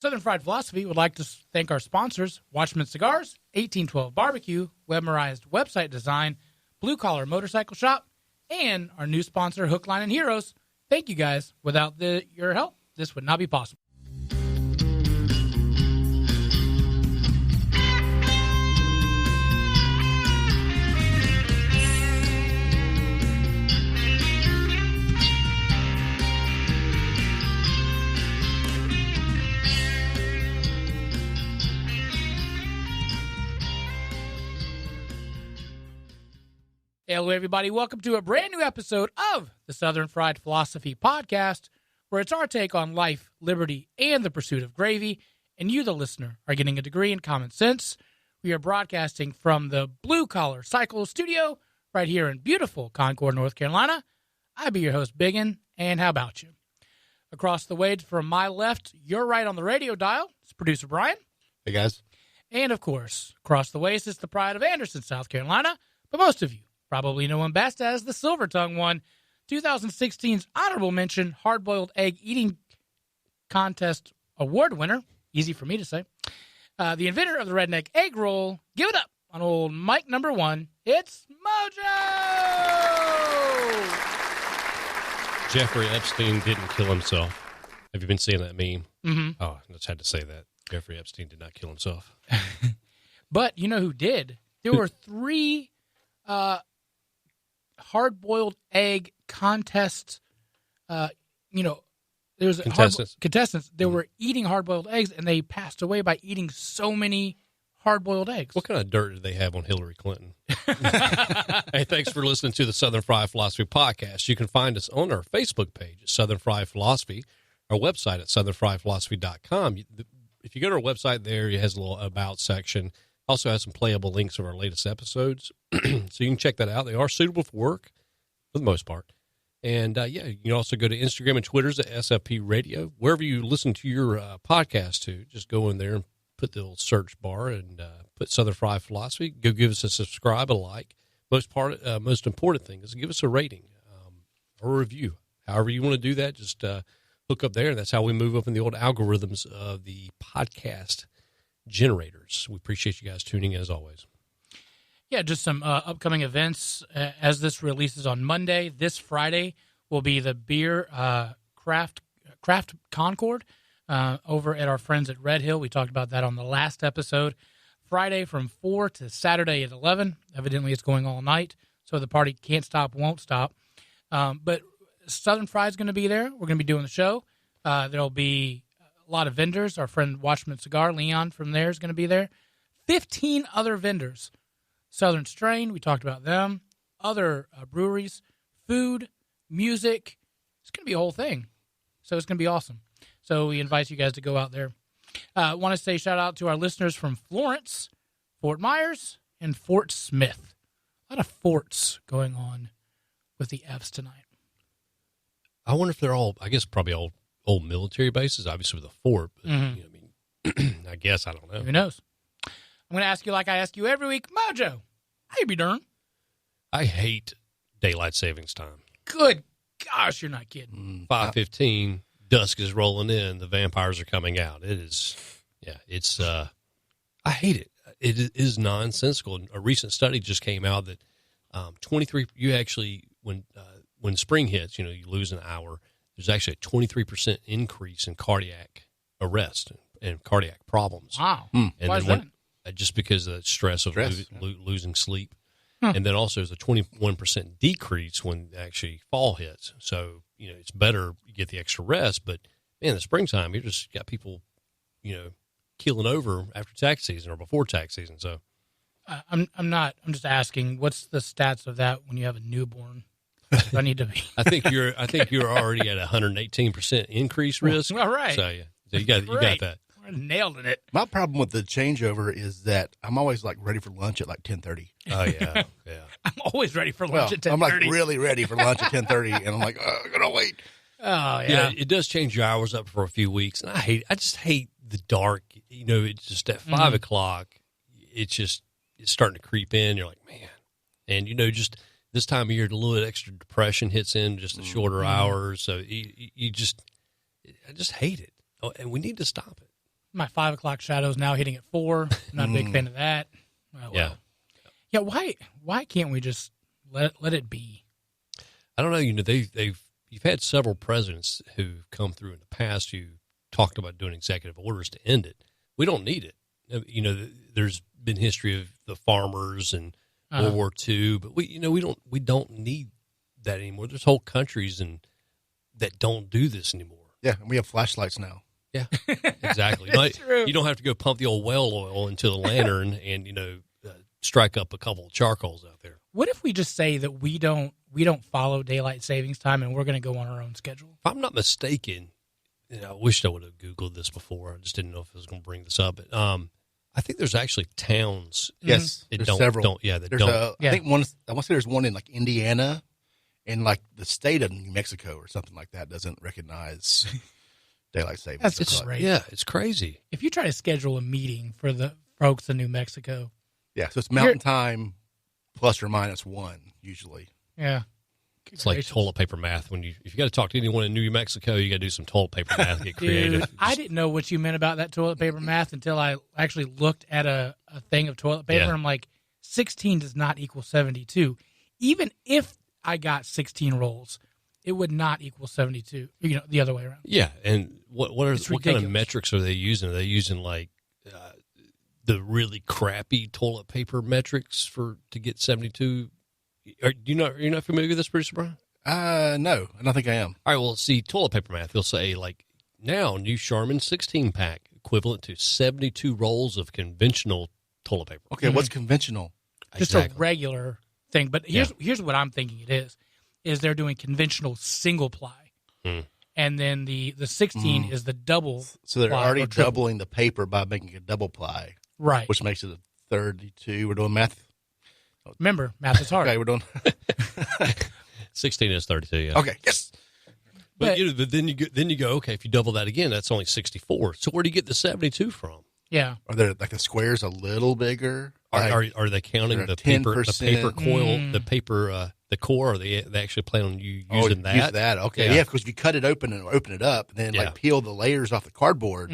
Southern Fried Philosophy would like to thank our sponsors, Watchman Cigars, 1812 Barbecue, Webmerized Website Design, Blue Collar Motorcycle Shop, and our new sponsor, Hook, Line, and Heroes. Thank you, guys. Without your help, this would not be possible. Hello, everybody. Welcome to a brand new episode of the Southern Fried Philosophy Podcast, where it's our take on life, liberty, and the pursuit of gravy, and you, the listener, are getting a degree in common sense. We are broadcasting from the Blue Collar Cycle Studio right here in beautiful Concord, North Carolina. I be your host, Biggin, and how about you? Across the way from my left, your right on the radio dial, it's producer Brian. Hey, guys. And, of course, across the way is the pride of Anderson, South Carolina, but most of you probably know him best as the Silver Tongue won 2016's honorable mention hard-boiled egg eating contest award winner. Easy for me to say. The inventor of the redneck egg roll. Give it up on old mic number one. It's Mojo! Jeffrey Epstein didn't kill himself. Have you been seeing that meme? Mm-hmm. Oh, I just had to say that. Jeffrey Epstein did not kill himself. But you know who did? There were three hard-boiled egg contests. There was contestants. They were eating hard-boiled eggs, and they passed away by eating so many hard-boiled eggs. What kind of dirt did they have on Hillary Clinton? Hey, thanks for listening to the Southern Fried Philosophy Podcast. You can find us on our Facebook page at Southern Fried Philosophy, our website at southernfriedphilosophy.com. If you go to our website there, it has a little About section. Also has some playable links of our latest episodes, so you can check that out. They are suitable for work for the most part. And, you can also go to Instagram and Twitter's at SFP Radio. Wherever you listen to your podcast to, just go in there and put the little search bar and put Southern Fried Philosophy. Go give us a subscribe, a like. Most important thing is give us a rating or a review. However you want to do that, just hook up there. That's how we move up in the old algorithms of the podcast generators. We appreciate you guys tuning in as always. Yeah, just some upcoming events as this releases on Monday. This Friday will be the beer craft Concord over at our friends at Red Hill. We talked about that on the last episode. Friday from 4 to Saturday at 11. Evidently, it's going all night, so the party can't stop, won't stop. But Southern Fried's going to be there. We're going to be doing the show. There'll be a lot of vendors. Our friend Watchman Cigar, Leon from there, is going to be there. 15 other vendors. Southern Strain, we talked about them. Other breweries, food, music. It's going to be a whole thing. So it's going to be awesome. So we invite you guys to go out there. I want to say shout out to our listeners from Florence, Fort Myers, and Fort Smith. A lot of forts going on with the Fs tonight. I wonder if they're all, I guess probably all old military bases, obviously with a fort. But, I guess, I don't know. Who knows? I'm going to ask you like I ask you every week, Mojo, how you be doing? I hate daylight savings time. Good gosh, you're not kidding. 5:15, dusk is rolling in, the vampires are coming out. It is, I hate it. It is nonsensical. A recent study just came out that 23, you actually, when spring hits, you lose an hour, there's actually a 23% increase in cardiac arrest and cardiac problems. Wow. And why is that? Just because of the stress of losing sleep. And then also there's a 21% decrease when actually fall hits. So, it's better you get the extra rest. But, man, in the springtime, you just got people, keeling over after tax season or before tax season. So I'm just asking, what's the stats of that when you have a newborn? I need to be. I think you're already at 118% increase risk. All right. So, yeah. So you got that. We're nailed it. My problem with the changeover is that I'm always ready for lunch at 10:30. Oh yeah, yeah. I'm always ready for lunch at 10:30. I'm really ready for lunch at 10:30, and I'm I'm gonna wait. Oh yeah. Yeah, it does change your hours up for a few weeks, and I just hate the dark. It's just at 5 o'clock. It's starting to creep in. You're like, man, and just this time of year, a little bit extra depression hits in, just the shorter hours. So I just hate it. Oh, and we need to stop it. My 5 o'clock shadow is now hitting at 4. I'm not a big fan of that. Oh, well. Yeah. Why can't we just let it be? I don't know. You've had several presidents who've come through in the past who talked about doing executive orders to end it. We don't need it. There's been history of the farmers and World War II, but we don't need that anymore. There's whole countries that don't do this anymore. Yeah, and we have flashlights now. Yeah, exactly. You don't have to go pump the old well oil into the lantern and strike up a couple of charcoals out there. What if we just say that we don't follow daylight savings time and we're going to go on our own schedule? If I'm not mistaken, I wished I would have Googled this before. I just didn't know if I was going to bring this up. But I think there's actually towns. Yes, that there's don't, several. Don't, yeah, that don't. I think one. I want to say there's one in like Indiana, and like the state of New Mexico or something like that doesn't recognize daylight savings. That's great. Yeah, it's crazy. If you try to schedule a meeting for the folks in New Mexico. Yeah, so it's mountain time plus or minus 1 usually. Yeah. It's like toilet paper math. If you got to talk to anyone in New Mexico, you got to do some toilet paper math and get creative. Dude, I didn't know what you meant about that toilet paper math until I actually looked at a thing of toilet paper. Yeah. I'm like, 16 does not equal 72. Even if I got 16 rolls, it would not equal 72. The other way around. Yeah, and what kind of metrics are they using? Are they using like the really crappy toilet paper metrics to get 72? You're not familiar with this, producer Brian? No, I don't think I am. All right, well, see, toilet paper math, they'll say, like, now, new Charmin 16-pack, equivalent to 72 rolls of conventional toilet paper. Okay, what's conventional? Just a regular thing. But here's what I'm thinking it is they're doing conventional single ply. And then the 16 is the double. So they're already doubling the paper by making a double ply. Right. Which makes it a 32. We're doing math. Remember, math is hard. Okay, we're doing 16 is 32. Yeah. Okay, yes. But then you go, okay, if you double that again, that's only 64. So where do you get the 72 from? Yeah. Are there like the squares a little bigger? Are they counting the paper coil, the core? Or they actually plan on you using that? Use that. Okay, yeah, because if you cut it open and open it up, and then like peel the layers off the cardboard,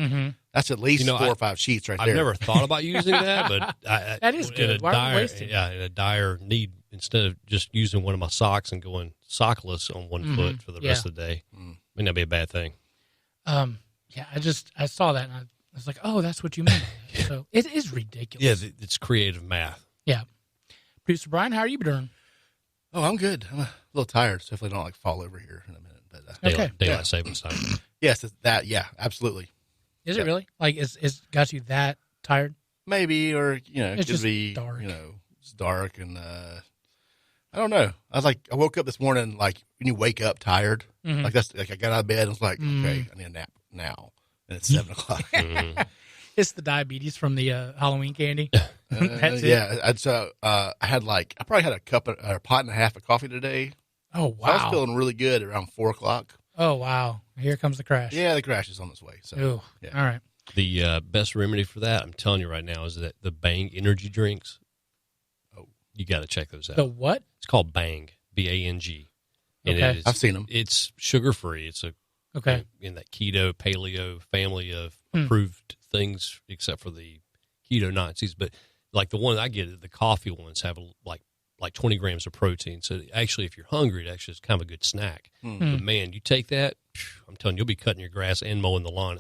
that's at least 4 or 5 sheets right there. I've never thought about using that, but that is good. Why are we wasting? Yeah, in a dire need, instead of just using one of my socks and going sockless on one foot for the rest of the day, may not be a bad thing. I saw that and I was like, oh, that's what you meant. So it is ridiculous. Yeah, it's creative math. Yeah. Producer Brian, how are you doing? Oh, I'm good. I'm a little tired, so hopefully I don't fall over here in a minute. But Daylight savings time. Yes, that. Yeah, absolutely. Is it really? Like, is got you that tired? Maybe, or it could just be dark. It's dark, and I don't know. I woke up this morning like when you wake up tired, like that's like I got out of bed and was like, okay, I need a nap now, and it's 7 o'clock. It's the diabetes from the Halloween candy. That's it. Yeah, I probably had a pot and a half of coffee today. Oh wow! So I was feeling really good around 4 o'clock. Oh wow! Here comes the crash. Yeah, the crash is on its way. So, ooh, yeah. All right. The best remedy for that, I'm telling you right now, is that the Bang energy drinks. Oh, you got to check those out. The what? It's called Bang, BANG. And okay. I've seen them. It's sugar free. It's in that keto paleo family of approved things, except for the keto Nazis. But like the one I get, the coffee ones have like 20 grams of protein. So actually, if you're hungry, it actually is kind of a good snack. But man, you take that, I'm telling you, you'll be cutting your grass and mowing the lawn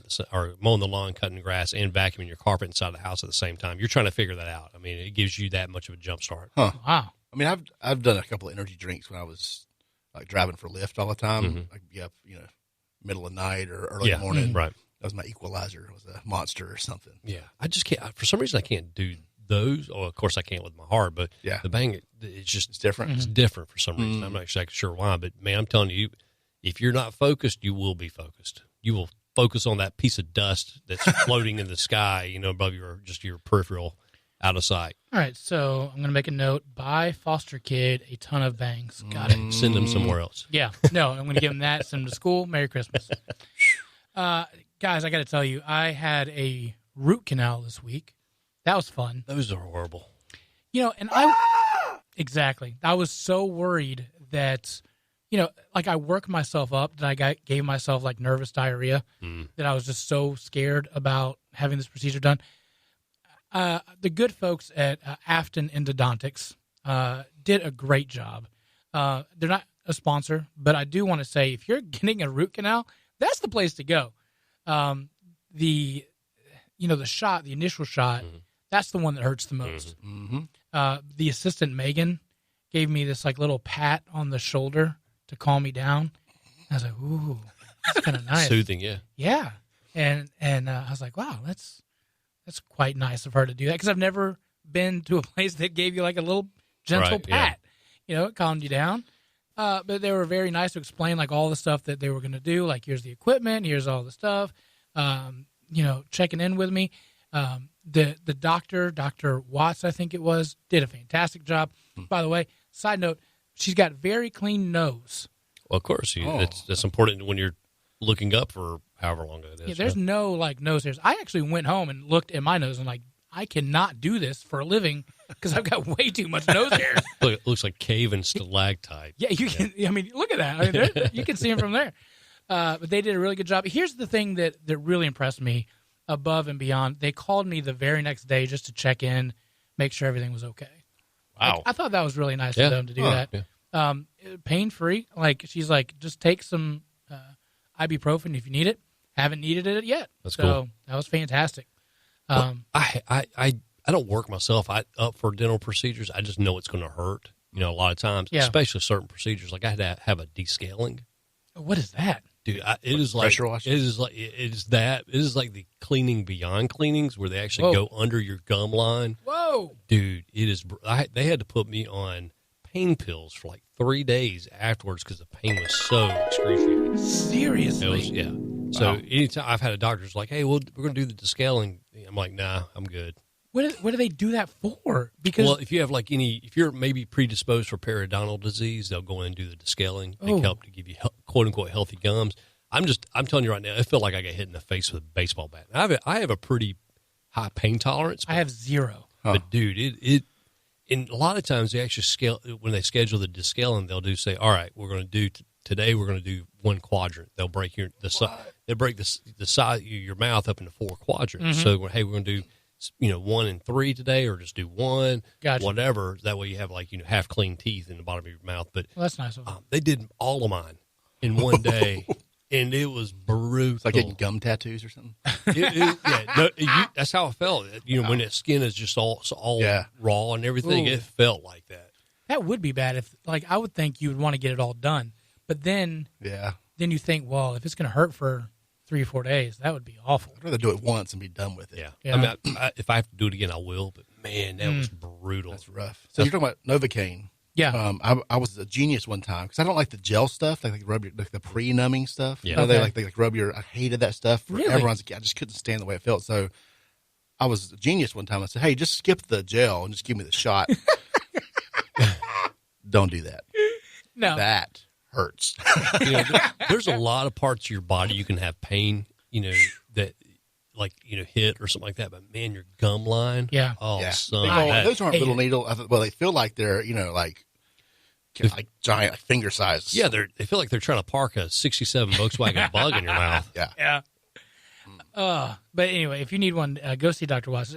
cutting the grass and vacuuming your carpet inside the house at the same time. You're trying to figure that out. I mean, it gives you that much of a jump start. Huh. Wow. I mean, I've done a couple of energy drinks when I was like driving for Lyft all the time. Like middle of the night or early in the morning. Right. That was my equalizer. It was a Monster or something. Yeah. I just can't. For some reason, I can't do those. Oh, of course, I can't with my heart. But the Bang, it's different. It's different for some reason. I'm not exactly sure why. But man, I'm telling you, if you're not focused, you will be focused. You will focus on that piece of dust that's floating in the sky, above your peripheral, out of sight. All right, so I'm going to make a note. Buy foster kid a ton of Bangs. Got it. Send them somewhere else. Yeah. No, I'm going to give them that. Send them to school. Merry Christmas. Guys, I got to tell you, I had a root canal this week. That was fun. Those are horrible. And exactly. I was so worried that, like I worked myself up, that I gave myself like nervous diarrhea, that I was just so scared about having this procedure done. The good folks at Afton Endodontics did a great job. They're not a sponsor, but I do want to say if you're getting a root canal, that's the place to go. The initial shot, that's the one that hurts the most. The assistant Megan gave me this like little pat on the shoulder to calm me down. I was like, ooh, that's kind of nice. Soothing, yeah. Yeah. And I was like, wow, that's quite nice of her to do that, because I've never been to a place that gave you like a little gentle pat. Yeah. It calmed you down. But they were very nice to explain like all the stuff that they were going to do. Like, here's the equipment, here's all the stuff. Checking in with me. The doctor, Dr. Watts, I think it was, did a fantastic job. By the way, side note, she's got very clean nose. Well, of course, that's important when you're looking up for however long it is. Yeah, there's no like nose hairs. I actually went home and looked at my nose and like, I cannot do this for a living because I've got way too much nose hair. Look, it looks like cave and stalactite. Yeah, you can. I mean, look at that. I mean, you can see them from there. But they did a really good job. Here's the thing that really impressed me above and beyond. They called me the very next day just to check in, make sure everything was okay. Wow. I thought that was really nice of them to do that. Yeah. Pain-free. Like, she's like, just take some ibuprofen if you need it. Haven't needed it yet. That's cool. That was fantastic. I don't work myself up for dental procedures. I just know it's going to hurt, a lot of times, especially certain procedures. Like I had to have a descaling. What is that? Dude, it is like pressure wash? It is like the cleaning beyond cleanings where they actually go under your gum line. Whoa, dude, it is. They had to put me on pain pills for like 3 days afterwards because the pain was so excruciating. Seriously, So anytime I've had a doctor's like, hey, we're going to do the descaling, I'm like, nah, I'm good. What do they do that for? Because if you have if you're maybe predisposed for periodontal disease, they'll go in and do the descaling. They help to give you quote unquote healthy gums. I'm telling you right now, it felt like I got hit in the face with a baseball bat. I have a pretty high pain tolerance. I have zero. But dude, and a lot of times they actually when they schedule the descaling, they'll say, all right, we're going to do today. We're going to do one quadrant. They'll break the side your mouth up into 4 quadrants. So hey, we're going to do 1 and 3 today, or just do 1, whatever. That way you have half clean teeth in the bottom of your mouth. But that's nice of them. They did all of mine in one day, and it was brutal. It's like getting gum tattoos or something. That's how it felt. When that skin is just all raw and everything, it felt like that. That would be bad if, I would think you would want to get it all done, but then you think, well, if it's going to hurt for 3 or 4 days, that would be awful. I'd rather do it once and be done with it. Yeah. I mean, if I have to do it again, I will. But man, that was brutal. That's rough. So you're talking about Novocaine. Yeah. I was a genius one time because I don't like the gel stuff. They rub your the pre-numbing stuff. Yeah. They rub your. I hated that stuff. Really? I just couldn't stand the way it felt. So I was a genius one time. I said, hey, just skip the gel and just give me the shot. Don't do that. No. That hurts. There's a lot of parts of your body you can have pain, that hit or something like that. But man, your gum line. Yeah. Oh, son. Those aren't little needle. Well, they feel like they're, like giant finger size. Yeah. They feel like they're trying to park a 67 Volkswagen Bug in your mouth. Yeah. But anyway, if you need one, go see Dr. Watts.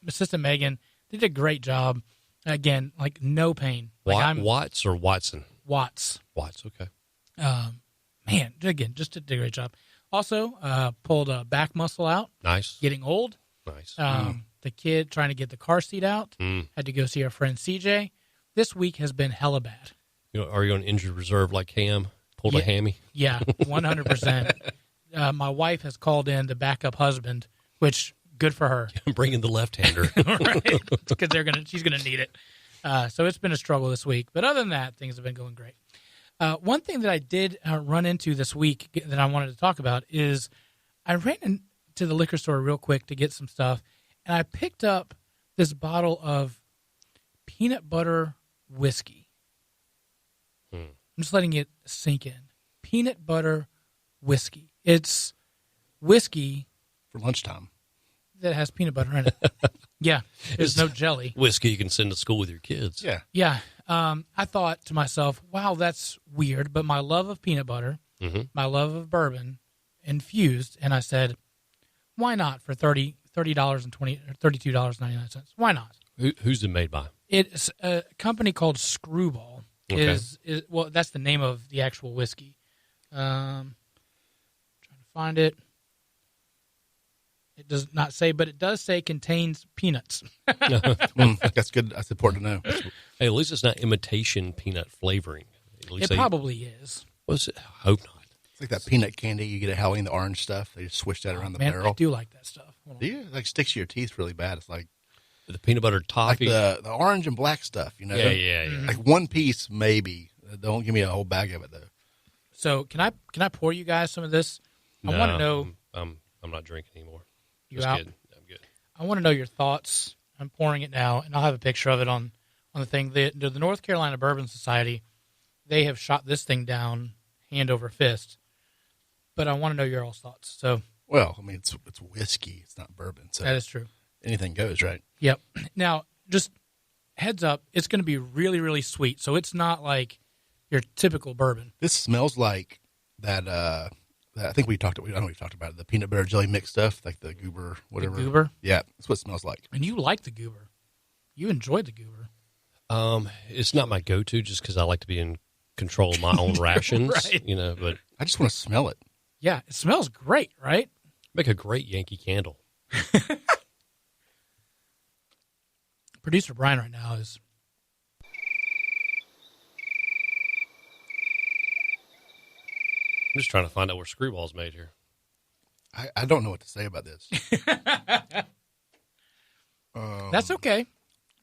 Assistant Megan did a great job. Again, no pain. Watts or Watson? Watts. Okay. Man, again, just did a great job. Also, pulled a back muscle out. Nice. Getting old. Nice. The kid trying to get the car seat out. Had to go see our friend CJ. This week has been hella bad. Are you on injured reserve like Cam? Pulled a hammy? Yeah, 100%. My wife has called in the backup husband, which good for her. I'm bringing the left-hander. Right, because she's gonna need it. So it's been a struggle this week, but other than that, things have been going great. One thing that I did run into this week that I wanted to talk about is I ran into the liquor store real quick to get some stuff, and I picked up this bottle of peanut butter whiskey. I'm just letting it sink in. Peanut butter whiskey. It's whiskey For lunchtime. that has peanut butter in it. Yeah, there's no jelly. Whiskey you can send to school with your kids. Yeah. Yeah. I thought to myself, wow, that's weird. But my love of peanut butter, my love of bourbon infused. And I said, Why not for $32.99? Why not? Who's it made by? It's a company called Screwball. Okay. Well, that's the name of the actual whiskey. Trying to find it. It does not say, but it does say contains peanuts. That's good. That's important to know. Hey, at least it's not imitation peanut flavoring. At least It probably is. Was it? I hope not. It's like that peanut candy you get at Halloween, the orange stuff. They just swish that around the Man, barrel. I do like that stuff. Hold on. Do you? It like sticks to your teeth really bad. It's like The peanut butter toffee. the orange and black stuff, you know? yeah. Like one piece, maybe. Don't give me a whole bag of it, though. So can I pour you guys some of this? I want to know. I'm not drinking anymore. You Just out? kidding. I'm good. I want to know your thoughts. I'm pouring it now, and I'll have a picture of it on the thing. The North Carolina Bourbon Society, they have shot this thing down hand over fist. But I want to know your all's thoughts. So, Well, I mean, it's whiskey. It's not bourbon. So that is true. anything goes, right? Yep. Now, just heads up, it's going to be really, really sweet. So it's not like your typical bourbon. This smells like that. I think we talked. I know we've talked about it. The peanut butter jelly mix stuff, like the goober, whatever. The goober? Yeah, that's what it smells like. And you like the goober. You enjoyed the goober. It's not my go-to just because I like to be in control of my own rations, Right. But I just want to smell it. Yeah, it smells great, right? make a great Yankee candle. Producer Brian right now is... I'm just trying to find out where Screwball's made here. I don't know what to say about this. That's okay.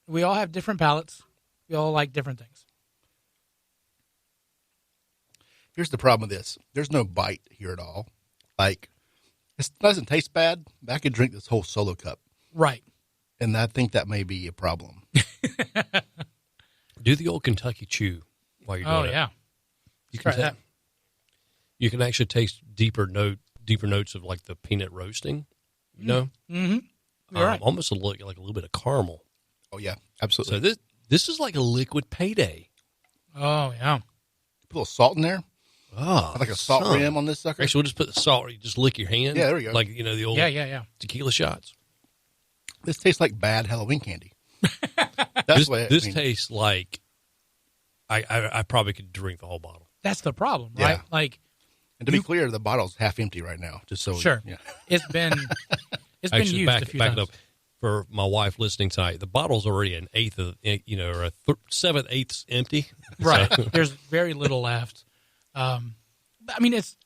We all have different palates. We all like different things. Here's the problem with this. There's no bite here at all. Like, it doesn't taste bad, but I could drink this whole solo cup. Right. And I think that may be a problem. Do the old Kentucky chew while you're doing it. Oh, yeah. You Try can that. You can actually taste deeper notes of like the peanut roasting. You know, Mm-hmm. You're right. almost like a little bit of caramel. Oh, yeah, absolutely. So this is like a liquid payday. Oh, yeah. Put a little salt in there. Oh, Like a salt son. rim on this sucker. Actually, we'll just put the salt. You just lick your hand. Yeah, there we go. Like the old Yeah. tequila shots. This tastes like bad Halloween candy. That's This, what I this mean. tastes like I probably could drink the whole bottle. That's the problem, right? Yeah. Like, And to be clear, the bottle's half empty right now. Just so sure. Yeah. It's been Actually, used a few back times. it up for my wife listening tonight. The bottle's already an eighth of, or a 7/8 empty. Right. So- There's very little left. But, I mean, it's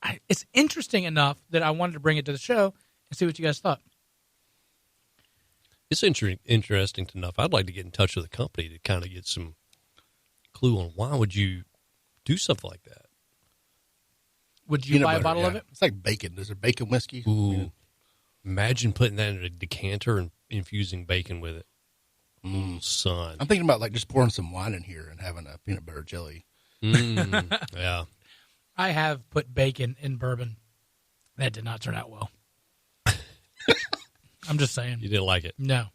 interesting enough that I wanted to bring it to the show and see what you guys thought. It's interesting enough. I'd like to get in touch with the company to kind of get some clue on why would you do something like that. Would you Peanut buy a butter, bottle of yeah. it? It's like bacon. Is there bacon whiskey? Ooh, imagine putting that in a decanter and infusing bacon with it. Son. I'm thinking about like just pouring some wine in here and having a peanut butter jelly. Yeah. I have put bacon in bourbon. That did not turn out well. I'm just saying. You didn't like it. No.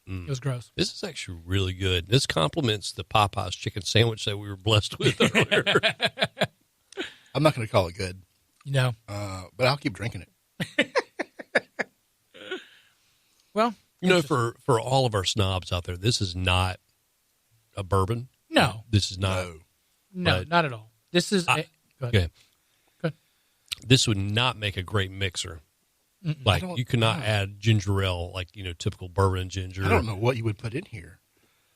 It was gross. This is actually really good. This complements the Popeyes chicken sandwich that we were blessed with earlier. I'm not going to call it good, No. but I'll keep drinking it. Well, For all of our snobs out there, this is not a bourbon. no. This is not. No, But- not at all. This is... go ahead. Okay. Go ahead. This would not make a great mixer. Like you could not add ginger ale, like typical bourbon and ginger. I don't know what you would put in here.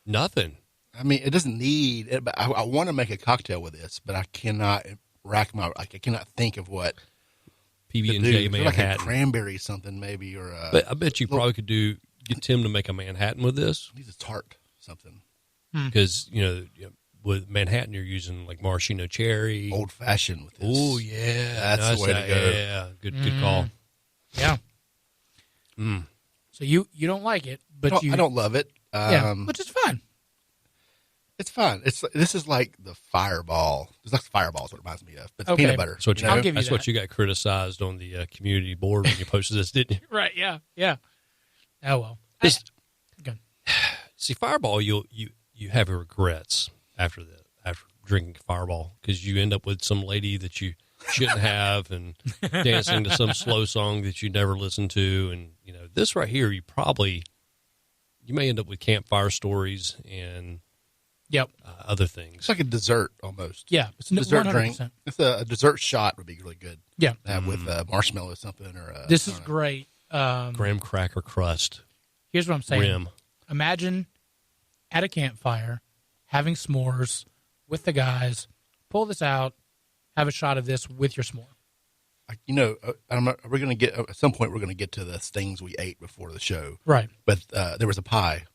Nothing. I mean, it doesn't need it, but I want to make a cocktail with this, but I cannot I cannot think of what PB to and do. J Like a Manhattan. cranberry something maybe, or But I bet you probably could get Tim to make a Manhattan with this needs a tart something. because with Manhattan you're using like maraschino cherry. Old fashioned with this. Oh yeah, That's the way to go. Yeah, good call. Yeah. So you don't like it, but I don't love it. Yeah, which is fine. It's fine. This is like the Fireball. It's like Fireball is what it reminds me of, but it's Okay. peanut butter. That's what you, I'll give you that's what that. you got criticized on the community board when you posted this, didn't you? Right, yeah. Oh, well. Just- Good. See, Fireball, you have regrets after drinking Fireball because you end up with some lady that you shouldn't have, and dancing to some slow song that you never listened to. And, this right here, you may end up with campfire stories and other things. It's like a dessert almost. Yeah. It's a dessert 100%. drink. It's a dessert shot would be really good. Yeah. To have with marshmallow or something. This is great. Graham cracker crust. Here's what I'm saying. Rim. Imagine at a campfire having s'mores with the guys. Pull this out. Have a shot of this with your s'more. We're going to get at some point. We're going to get to the things we ate before the show, Right? But there was a pie,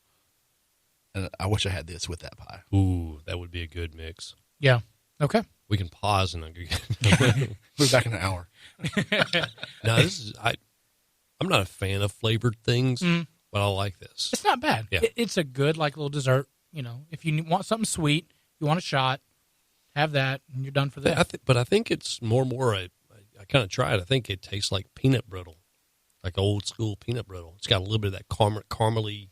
and I wish I had this with that pie. Ooh, that would be a good mix. Yeah. Okay. We can pause and We're back in an hour. No, I'm not a fan of flavored things, but I like this. It's not bad. Yeah. It's a good little dessert. If you want something sweet, you want a shot, have that, and you're done for the day. But I think it's more. I kind of tried. I think it tastes like peanut brittle, like old school peanut brittle. It's got a little bit of that caramely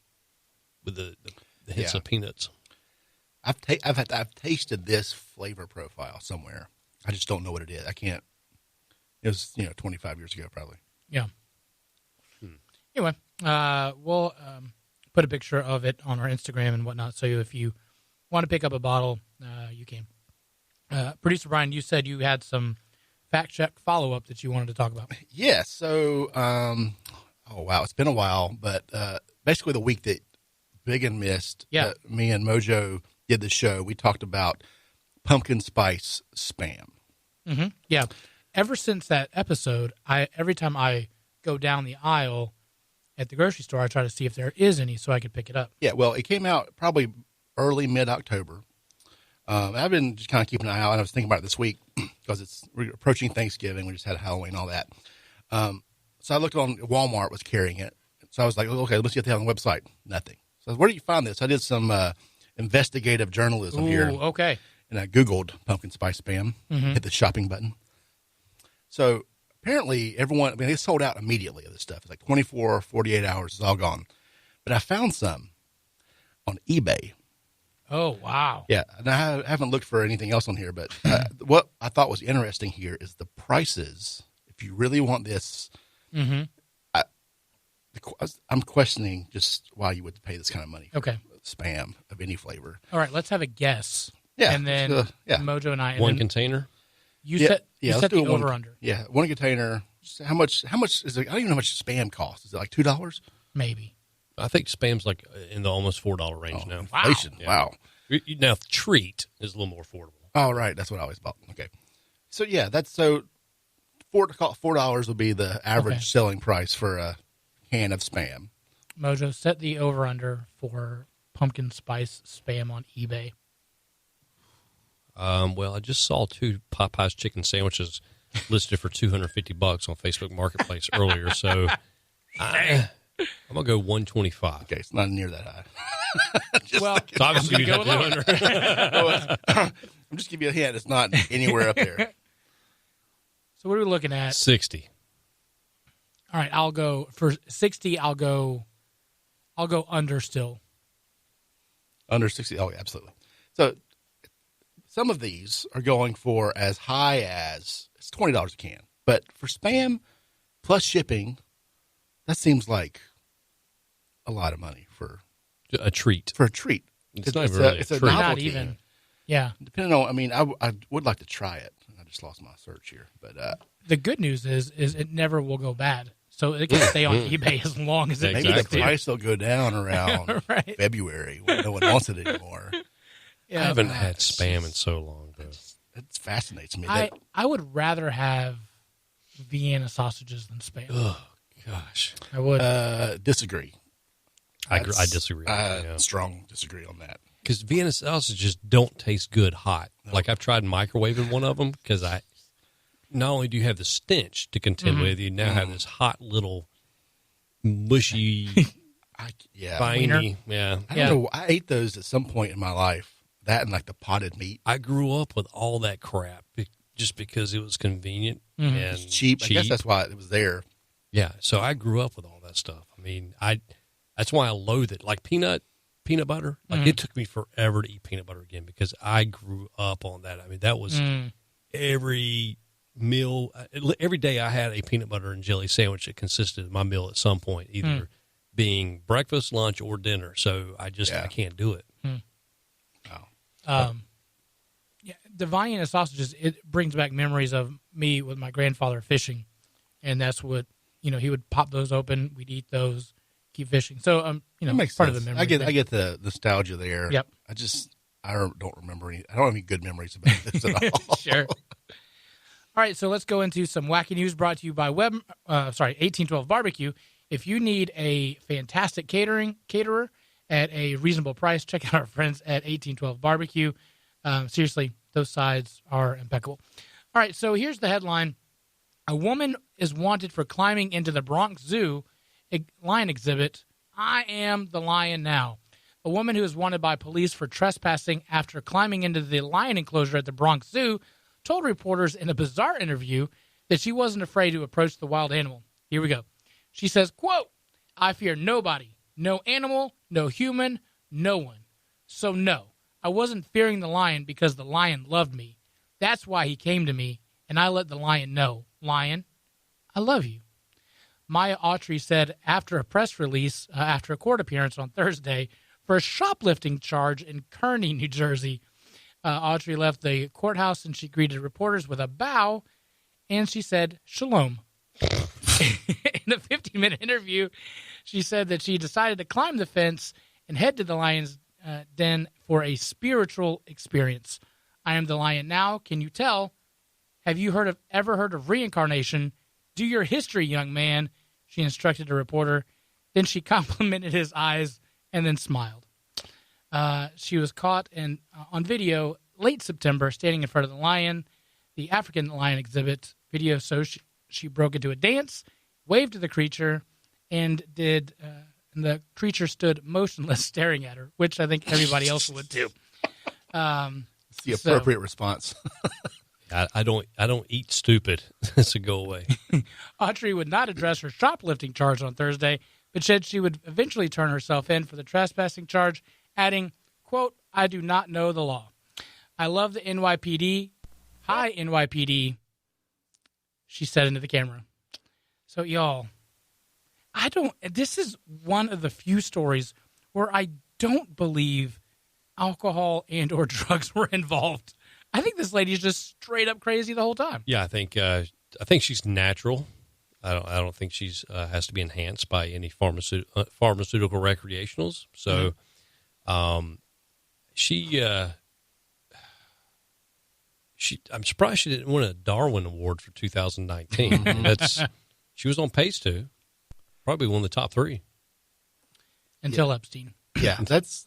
with the hints of peanuts. I've tasted this flavor profile somewhere. I just don't know what it is. I can't. It was 25 years ago probably. Yeah. Anyway, we'll put a picture of it on our Instagram and whatnot. So if you want to pick up a bottle, you can. Producer Brian, you said you had some fact check follow up that you wanted to talk about. Yeah. So, oh wow, it's been a while, but basically the week that Big and missed, me and Mojo did the show. We talked about pumpkin spice spam. Mm-hmm. Yeah. Ever since that episode, every time I go down the aisle at the grocery store, I try to see if there is any so I could pick it up. Yeah, well, it came out probably early, mid-October. I've been just kind of keeping an eye out, and I was thinking about it this week because we're approaching Thanksgiving. We just had Halloween, all that. So I looked on Walmart was carrying it. So I was like, okay, let's get that on the website. Nothing. So where did you find this? I did some investigative journalism here. Okay. And I Googled pumpkin spice spam, hit the shopping button. So apparently they sold out immediately of this stuff. It's like 24, 48 hours, it's all gone. But I found some on eBay. Oh, wow. Yeah, and I haven't looked for anything else on here, but what I thought was interesting here is the prices. If you really want this, I'm questioning just why you would pay this kind of money for spam of any flavor. All right, let's have a guess. Yeah. And then Mojo and I. One container? You set the over-under. Yeah, one container. How much is it? I don't even know how much spam costs. Is it like $2? Maybe. I think spam's like in the almost $4 range now. Inflation. Wow. Now, treat is a little more affordable. Oh, right. That's what I always bought. Okay. So, yeah, $4 would be the average selling price for a can of spam. Mojo, set the over-under for pumpkin spice spam on eBay. Well, I just saw 2 Popeyes chicken sandwiches listed for $250 on Facebook Marketplace earlier, so I'm going to go 125. Okay, it's not near that high. So obviously you have to I'm just giving you a hint. It's not anywhere up there. So what are we looking at? 60. All right, I'll go for 60. I'll go under still. Under 60. Oh, yeah, absolutely. So some of these are going for as high as it's $20 a can. But for spam plus shipping, that seems like a lot of money for a treat. For a treat. It's not even really it's a a treat. novelty. Not even. Yeah. Depending on, I mean, I would like to try it. I just lost my search here. But the good news is it never will go bad. So it can stay on eBay as long as it maybe needs the price will go down around February when no one wants it anymore. Yeah, I haven't had spam in so long, though. It fascinates me. I would rather have Vienna sausages than spam. Oh, gosh. I would. Disagree. I disagree. Strong disagree on that. Because Vienna sausages don't taste good hot. No. Like I've tried microwaving one of them because not only do you have the stench to contend with, you now have this hot little mushy, viney. Yeah. I don't know. I ate those at some point in my life. That and like the potted meat. I grew up with all that crap just because it was convenient and it's cheap. I guess that's why it was there. Yeah. So I grew up with all that stuff. I mean, that's why I loathe it. Like peanut butter. Like it took me forever to eat peanut butter again because I grew up on that. I mean, that was every meal. Every day I had a peanut butter and jelly sandwich that consisted of my meal at some point, either being breakfast, lunch, or dinner. So I can't do it. Wow. Yeah, the Vienna sausages, it brings back memories of me with my grandfather fishing, and that's what, he would pop those open, we'd eat those, keep fishing. So, That makes part sense. of the memory. I get the nostalgia there. Yep. I don't remember I don't have any good memories about this at all. Sure. All right, so let's go into some wacky news brought to you by 1812 Barbecue. If you need a fantastic caterer at a reasonable price, check out our friends at 1812 Barbecue. Seriously, those sides are impeccable. All right, so here's the headline. A woman is wanted for climbing into the Bronx Zoo lion exhibit. I am the lion now. A woman who is wanted by police for trespassing after climbing into the lion enclosure at the Bronx Zoo told reporters in a bizarre interview that she wasn't afraid to approach the wild animal. Here we go. She says, quote, "I fear nobody, no animal, no human, no one. So no, I wasn't fearing the lion because the lion loved me. That's why he came to me, and I let the lion know, Lion, I love you." Maya Autry said after a press release, after a court appearance on Thursday for a shoplifting charge in Kearney, New Jersey. Autry left the courthouse and she greeted reporters with a bow, and she said, "Shalom." In a 15-minute interview, she said that she decided to climb the fence and head to the lion's den for a spiritual experience. I am the lion now. Can you tell? Have you ever heard of reincarnation? Do your history, young man, she instructed a reporter. Then she complimented his eyes and then smiled. She was caught on video late September standing in front of the lion, the African lion exhibit. Video so she broke into a dance, waved to the creature, and the creature stood motionless staring at her, which I think everybody else would too. It's the appropriate response. I don't eat stupid, so go away. Autry would not address her shoplifting charge on Thursday, but said she would eventually turn herself in for the trespassing charge, adding, quote, "I do not know the law. I love the NYPD. Hi, NYPD," she said into the camera. So, y'all, this is one of the few stories where I don't believe alcohol and or drugs were involved. I think this lady's just straight up crazy the whole time. Yeah, I think she's natural. I don't think she's has to be enhanced by any pharmaceutical recreationals. So, she I'm surprised she didn't win a Darwin Award for 2019. She was on pace to probably one of the top 3 until Epstein. Yeah, that's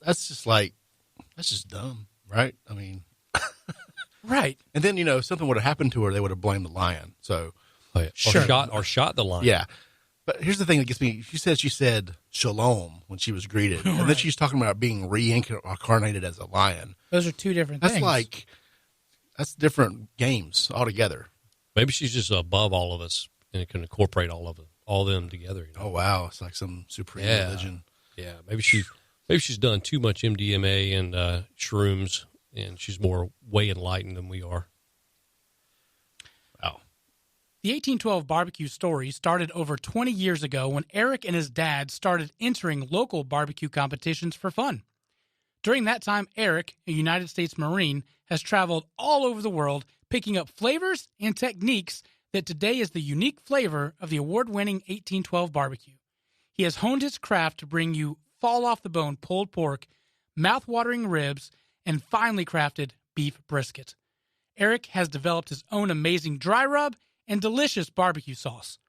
just dumb, right? I mean, right. And then something would have happened to her, they would have blamed the lion. So, sure. or shot the lion. Yeah. But here's the thing that gets me. She said shalom when she was greeted. Right. And then she's talking about being reincarnated as a lion. Those are two different things. That's different games altogether. Maybe she's just above all of us and can incorporate all of them together. Oh, wow. It's like some supreme religion. Yeah. Maybe she's done too much MDMA and shrooms, and she's more way enlightened than we are. Wow. The 1812 barbecue story started over 20 years ago when Eric and his dad started entering local barbecue competitions for fun. During that time, Eric, a United States Marine, has traveled all over the world picking up flavors and techniques that today is the unique flavor of the award-winning 1812 barbecue. He has honed his craft to bring you fall-off-the-bone pulled pork, mouth-watering ribs, and finely crafted beef brisket. Eric has developed his own amazing dry rub and delicious barbecue sauce.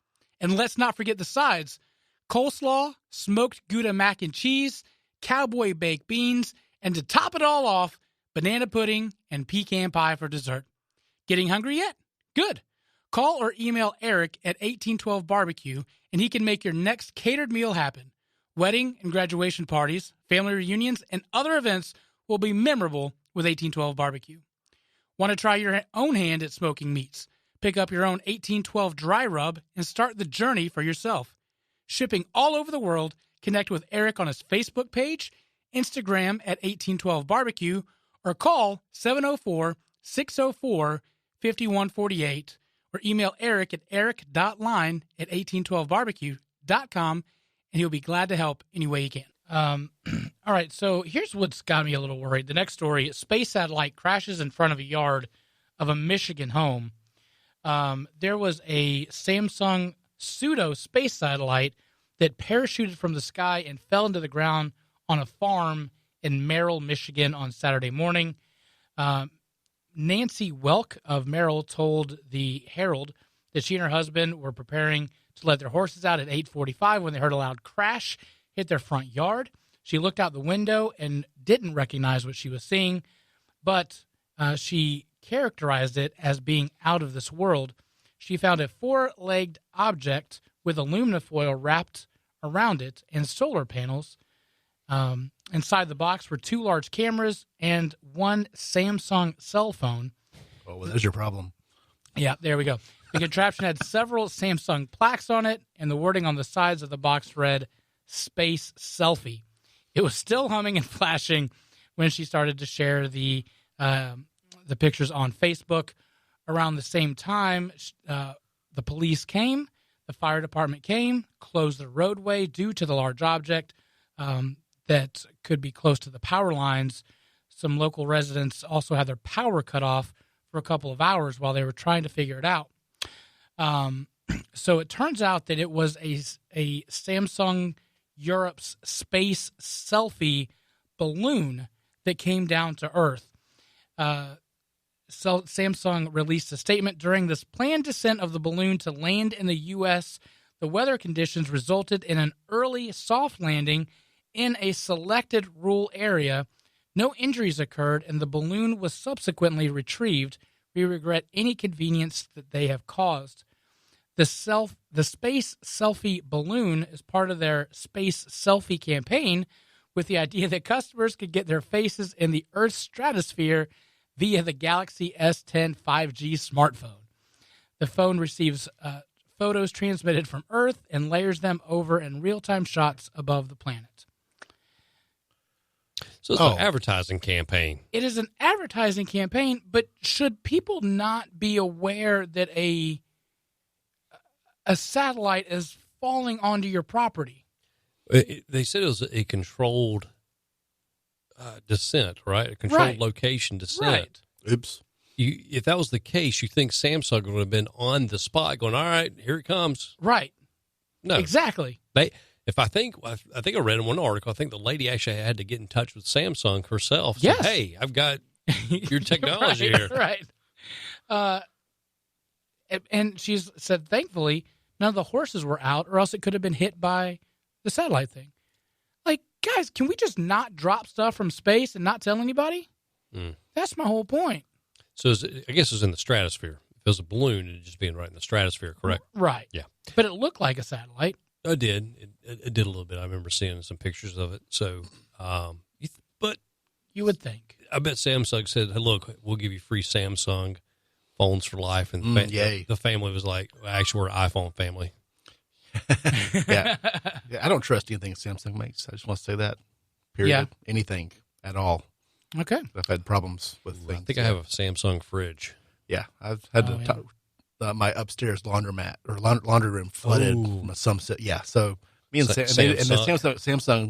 And let's not forget the sides: coleslaw, smoked Gouda mac and cheese, cowboy baked beans, and to top it all off, banana pudding and pecan pie for dessert. Getting hungry yet? Good. Call or email Eric at 1812 Barbecue, and he can make your next catered meal happen. Wedding and graduation parties, family reunions, and other events will be memorable with 1812 Barbecue. Want to try your own hand at smoking meats? Pick up your own 1812 dry rub and start the journey for yourself. Shipping all over the world, connect with Eric on his Facebook page, Instagram at 1812 Barbecue, or call 704-604-5148, or email Eric at eric.line@1812barbecue.com, and he'll be glad to help any way he can. All right, so here's what's got me a little worried. The next story, a space satellite crashes in front of a yard of a Michigan home. There was a Samsung pseudo space satellite that parachuted from the sky and fell into the ground on a farm in Merrill, Michigan on Saturday morning. Nancy Welk of Merrill told the Herald that she and her husband were preparing to let their horses out at 8:45 when they heard a loud crash hit their front yard. She looked out the window and didn't recognize what she was seeing, but she characterized it as being out of this world. She found a 4-legged object with aluminum foil wrapped around it and solar panels. Inside the box were 2 large cameras and 1 Samsung cell phone. Oh, well, there's your problem. Yeah, there we go. The contraption had several Samsung plaques on it, and the wording on the sides of the box read, "Space Selfie." It was still humming and flashing when she started to share the pictures on Facebook. Around the same time, the police came, the fire department came, closed the roadway due to the large object that could be close to the power lines. Some local residents also had their power cut off for a couple of hours while they were trying to figure it out. So it turns out that it was a Samsung Europe's space selfie balloon that came down to Earth. Samsung released a statement during this planned descent of the balloon to land in the U.S. The weather conditions resulted in an early soft landing in a selected rural area. No injuries occurred, and the balloon was subsequently retrieved. We regret any inconvenience that they have caused. The space selfie balloon is part of their space selfie campaign, with the idea that customers could get their faces in the Earth's stratosphere via the Galaxy S10 5G smartphone. The phone receives photos transmitted from Earth and layers them over in real-time shots above the planet. So it's an advertising campaign. It is an advertising campaign, but should people not be aware that a satellite is falling onto your property? They said it was a controlled descent, right? A controlled location descent. Right. Oops. If that was the case, you think Samsung would have been on the spot going, all right, here it comes. Right. No. Exactly. I think I read in one article, I think the lady actually had to get in touch with Samsung herself. Yes. Say, hey, I've got your technology here. Right. And she's said, thankfully, none of the horses were out, or else it could have been hit by the satellite thing. Like, guys, can we just not drop stuff from space and not tell anybody? That's my whole point. So I guess it was in the stratosphere. If it was a balloon, it'd just be right in the stratosphere, correct? Right. Yeah. But it looked like a satellite. I did. It did a little bit. I remember seeing some pictures of it. So, but you would think. I bet Samsung said, hey, look, we'll give you free Samsung phones for life. And the family was like, well, actually, we're an iPhone family. Yeah. I don't trust anything Samsung makes. I just want to say that. Period. Yeah. Anything at all. Okay. I've had problems with things. I think I have a Samsung fridge. Yeah. I've had my upstairs laundromat or laundry room flooded from a sunset. Yeah. So me and Samsung,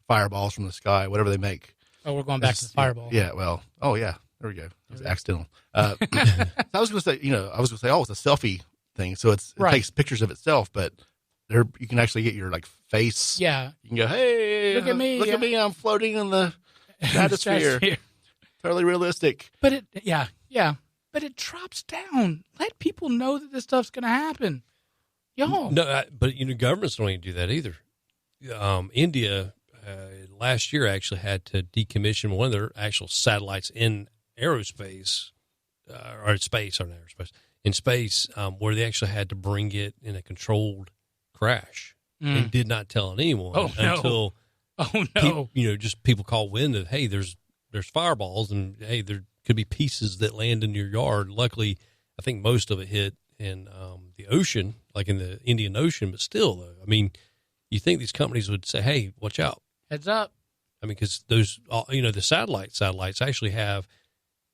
fireballs from the sky, whatever they make. Oh, we're going back to the fireball. Yeah. Well, there we go. It was accidental. I was going to say, it's a selfie thing. So it takes pictures of itself, but you can actually get your face. Yeah. You can go, hey, look at me. Look at me. I'm floating in the stratosphere. Totally realistic. But but it drops down. Let people know that this stuff's going to happen. Y'all. No, but governments don't even do that either. India last year actually had to decommission one of their actual satellites in aerospace, in space, where they actually had to bring it in a controlled crash and did not tell anyone until just people caught wind of, hey, there's fireballs, and hey, there could be pieces that land in your yard. Luckily, I think most of it hit in the ocean, like in the Indian Ocean, but still, though, I mean, you think these companies would say, hey, watch out. Heads up. I mean, because those, the satellites actually have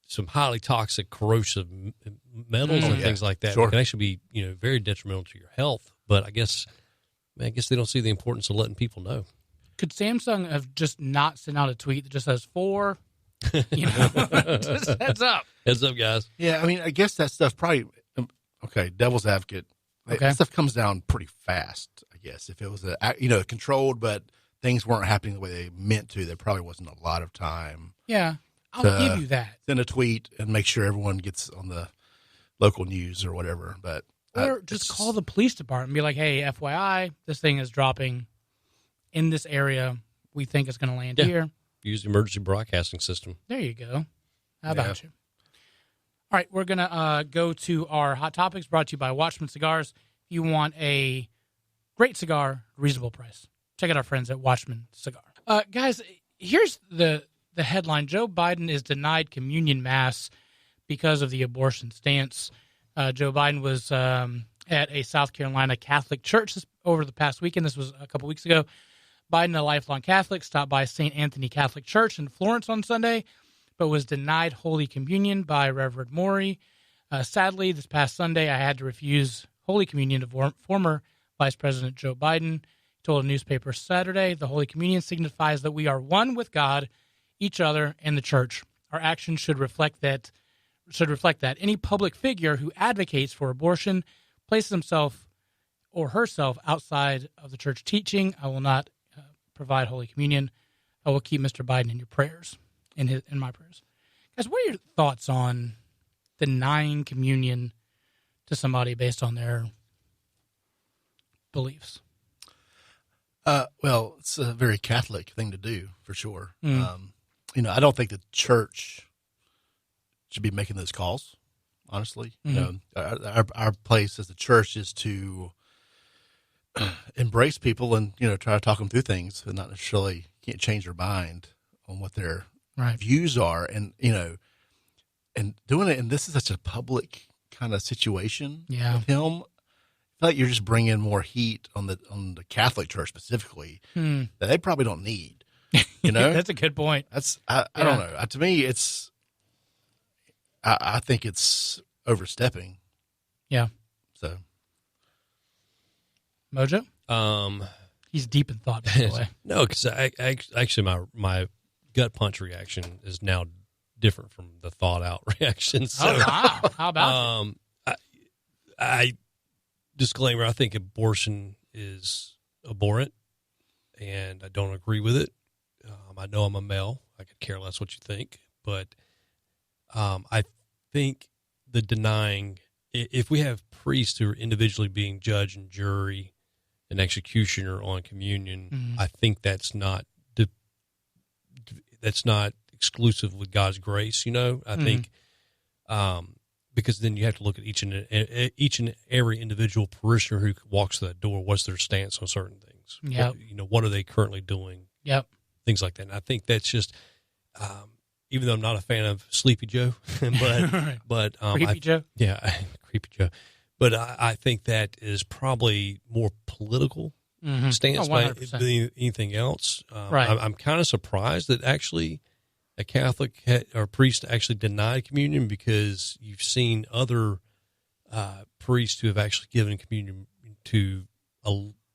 some highly toxic, corrosive metals and things like that. Sure. It can actually be, very detrimental to your health. But I guess they don't see the importance of letting people know. Could Samsung have just not sent out a tweet that just says 4? Just heads up. Heads up, guys. Yeah, I mean, I guess that stuff probably, okay, devil's advocate. Okay. That stuff comes down pretty fast, I guess. If it was, controlled, but things weren't happening the way they meant to, there probably wasn't a lot of time. Yeah, I'll give you that. Send a tweet and make sure everyone gets on the local news or whatever. But Or just call the police department and be like, hey, FYI, this thing is dropping in this area. We think it's going to land here. Use the emergency broadcasting system. There you go. How about you? All right, we're going to go to our Hot Topics brought to you by Watchman Cigars. If you want a great cigar, reasonable price, check out our friends at Watchman Cigar. Guys, here's the headline. Joe Biden is denied communion mass because of the abortion stance. Joe Biden was at a South Carolina Catholic church over the past weekend. This was a couple weeks ago. Biden, a lifelong Catholic, stopped by St. Anthony Catholic Church in Florence on Sunday, but was denied Holy Communion by Reverend Maury. Sadly, this past Sunday, I had to refuse Holy Communion to former Vice President Joe Biden. He told a newspaper Saturday, the Holy Communion signifies that we are one with God, each other, and the church. Our actions should reflect that. Any public figure who advocates for abortion places himself or herself outside of the church teaching. I will not provide Holy Communion. I will keep Mr. Biden in your prayers, in my prayers. Guys, what are your thoughts on denying communion to somebody based on their beliefs? Well, it's a very Catholic thing to do, for sure. I don't think the church should be making those calls, honestly. Our place as the church is to embrace people and, try to talk them through things and not necessarily can't change their mind on what their views are. And, and doing it, and this is such a public kind of situation with him. I feel like you're just bringing more heat on the Catholic Church specifically that they probably don't need. That's a good point. I don't know. To me, I think it's overstepping. Yeah. So, Mojo? He's deep in thought, by the way. No, because actually my gut punch reaction is now different from the thought out reaction. So, oh, wow. How about I disclaimer, I think abortion is abhorrent, and I don't agree with it. I know I'm a male. I could care less what you think, but I think the denying, if we have priests who are individually being judge and jury and executioner on communion, I think that's not exclusive with God's grace. I think because then you have to look at each and every individual parishioner who walks through that door. What's their stance on certain things? Yep. What are they currently doing? Yep. Things like that. And I think that's just, even though I'm not a fan of Sleepy Joe, but Creepy Joe? Yeah, Creepy Joe. But I think that is probably more political stance than anything else. Right. I'm kind of surprised that actually a Catholic or priest actually denied communion, because you've seen other priests who have actually given communion to a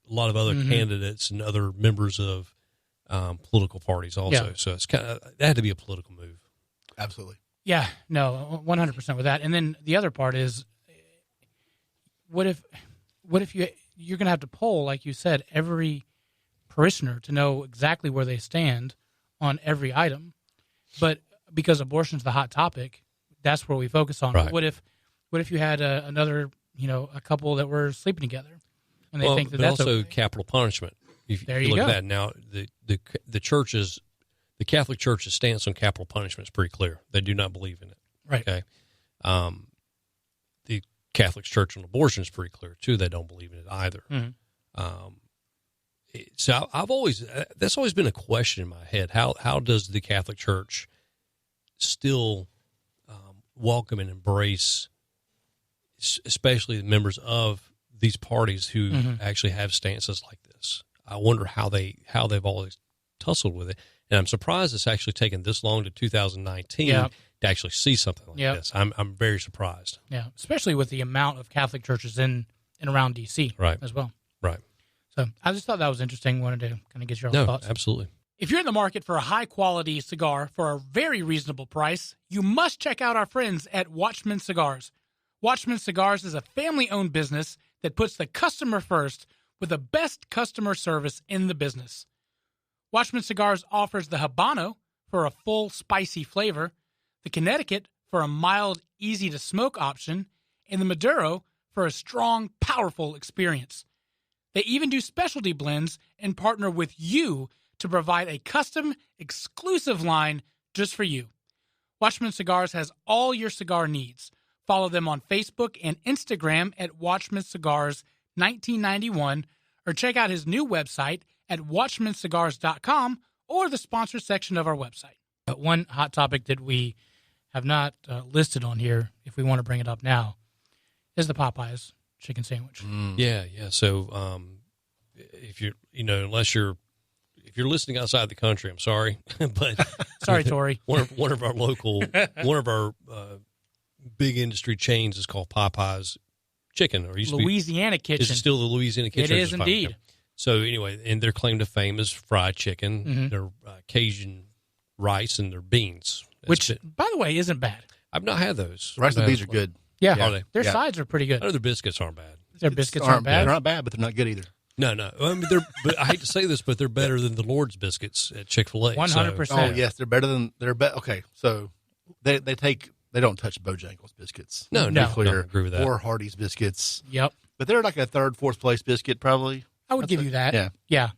lot of other candidates and other members of political parties also. Yeah. So it's that had to be a political move. Absolutely. Yeah, no, 100% with that. And then the other part is, what if you're going to have to poll, like you said, every parishioner to know exactly where they stand on every item, but because abortion's the hot topic, that's where we focus on. Right. But what if you had another, a couple that were sleeping together, and they think that's also okay? capital punishment. There you look go. At that now, the churches, the Catholic Church's stance on capital punishment is pretty clear. They do not believe in it. Right. Okay. The Catholic Church on abortion is pretty clear too. They don't believe in it either. So that's always been a question in my head. How does the Catholic Church still welcome and embrace, especially the members of these parties who actually have stances like this? I wonder how they've always tussled with it, and I'm surprised it's actually taken this long to 2019 to actually see something like Yep. this. I'm very surprised. Yeah, especially with the amount of Catholic churches in and around D.C. Right. as well. Right. So I just thought that was interesting. Wanted to kind of get your No, thoughts. absolutely. If you're in the market for a high-quality cigar for a very reasonable price, you must check out our friends at Watchman Cigars. Watchman Cigars is a family-owned business that puts the customer first with the best customer service in the business. Watchman Cigars offers the Habano for a full, spicy flavor, the Connecticut for a mild, easy-to-smoke option, and the Maduro for a strong, powerful experience. They even do specialty blends and partner with you to provide a custom, exclusive line just for you. Watchman Cigars has all your cigar needs. Follow them on Facebook and Instagram at Watchman Cigars 1991, or check out his new website at watchmancigars.com or the sponsor section of our website. One hot topic that we have not listed on here, if we want to bring it up now, is the Popeyes chicken sandwich. Yeah. So if you're, if you're listening outside the country, I'm sorry, but Sorry, Tori. one of our big industry chains is called Popeyes Chicken, or used Louisiana to be. Kitchen. Is it still the Louisiana Kitchen? It is indeed. Okay. So anyway, and their claim to fame is fried chicken, their Cajun rice, and their beans. Which, by the way, isn't bad. I've not had those. The rice and beans are good. Yeah, Are they? their Yeah. sides are pretty good. I know their biscuits aren't bad. Their biscuits aren't bad. They're not bad, but they're not good either. No. I mean, but I hate to say this, but they're better than the Lord's biscuits at Chick-fil-A. 100%. Oh yes, they're better than Okay, so they don't touch Bojangles biscuits. No, Nuclear, I agree with that. or Hardee's biscuits. Yep. But they're like a third, fourth place biscuit probably. I would give you that. Yeah.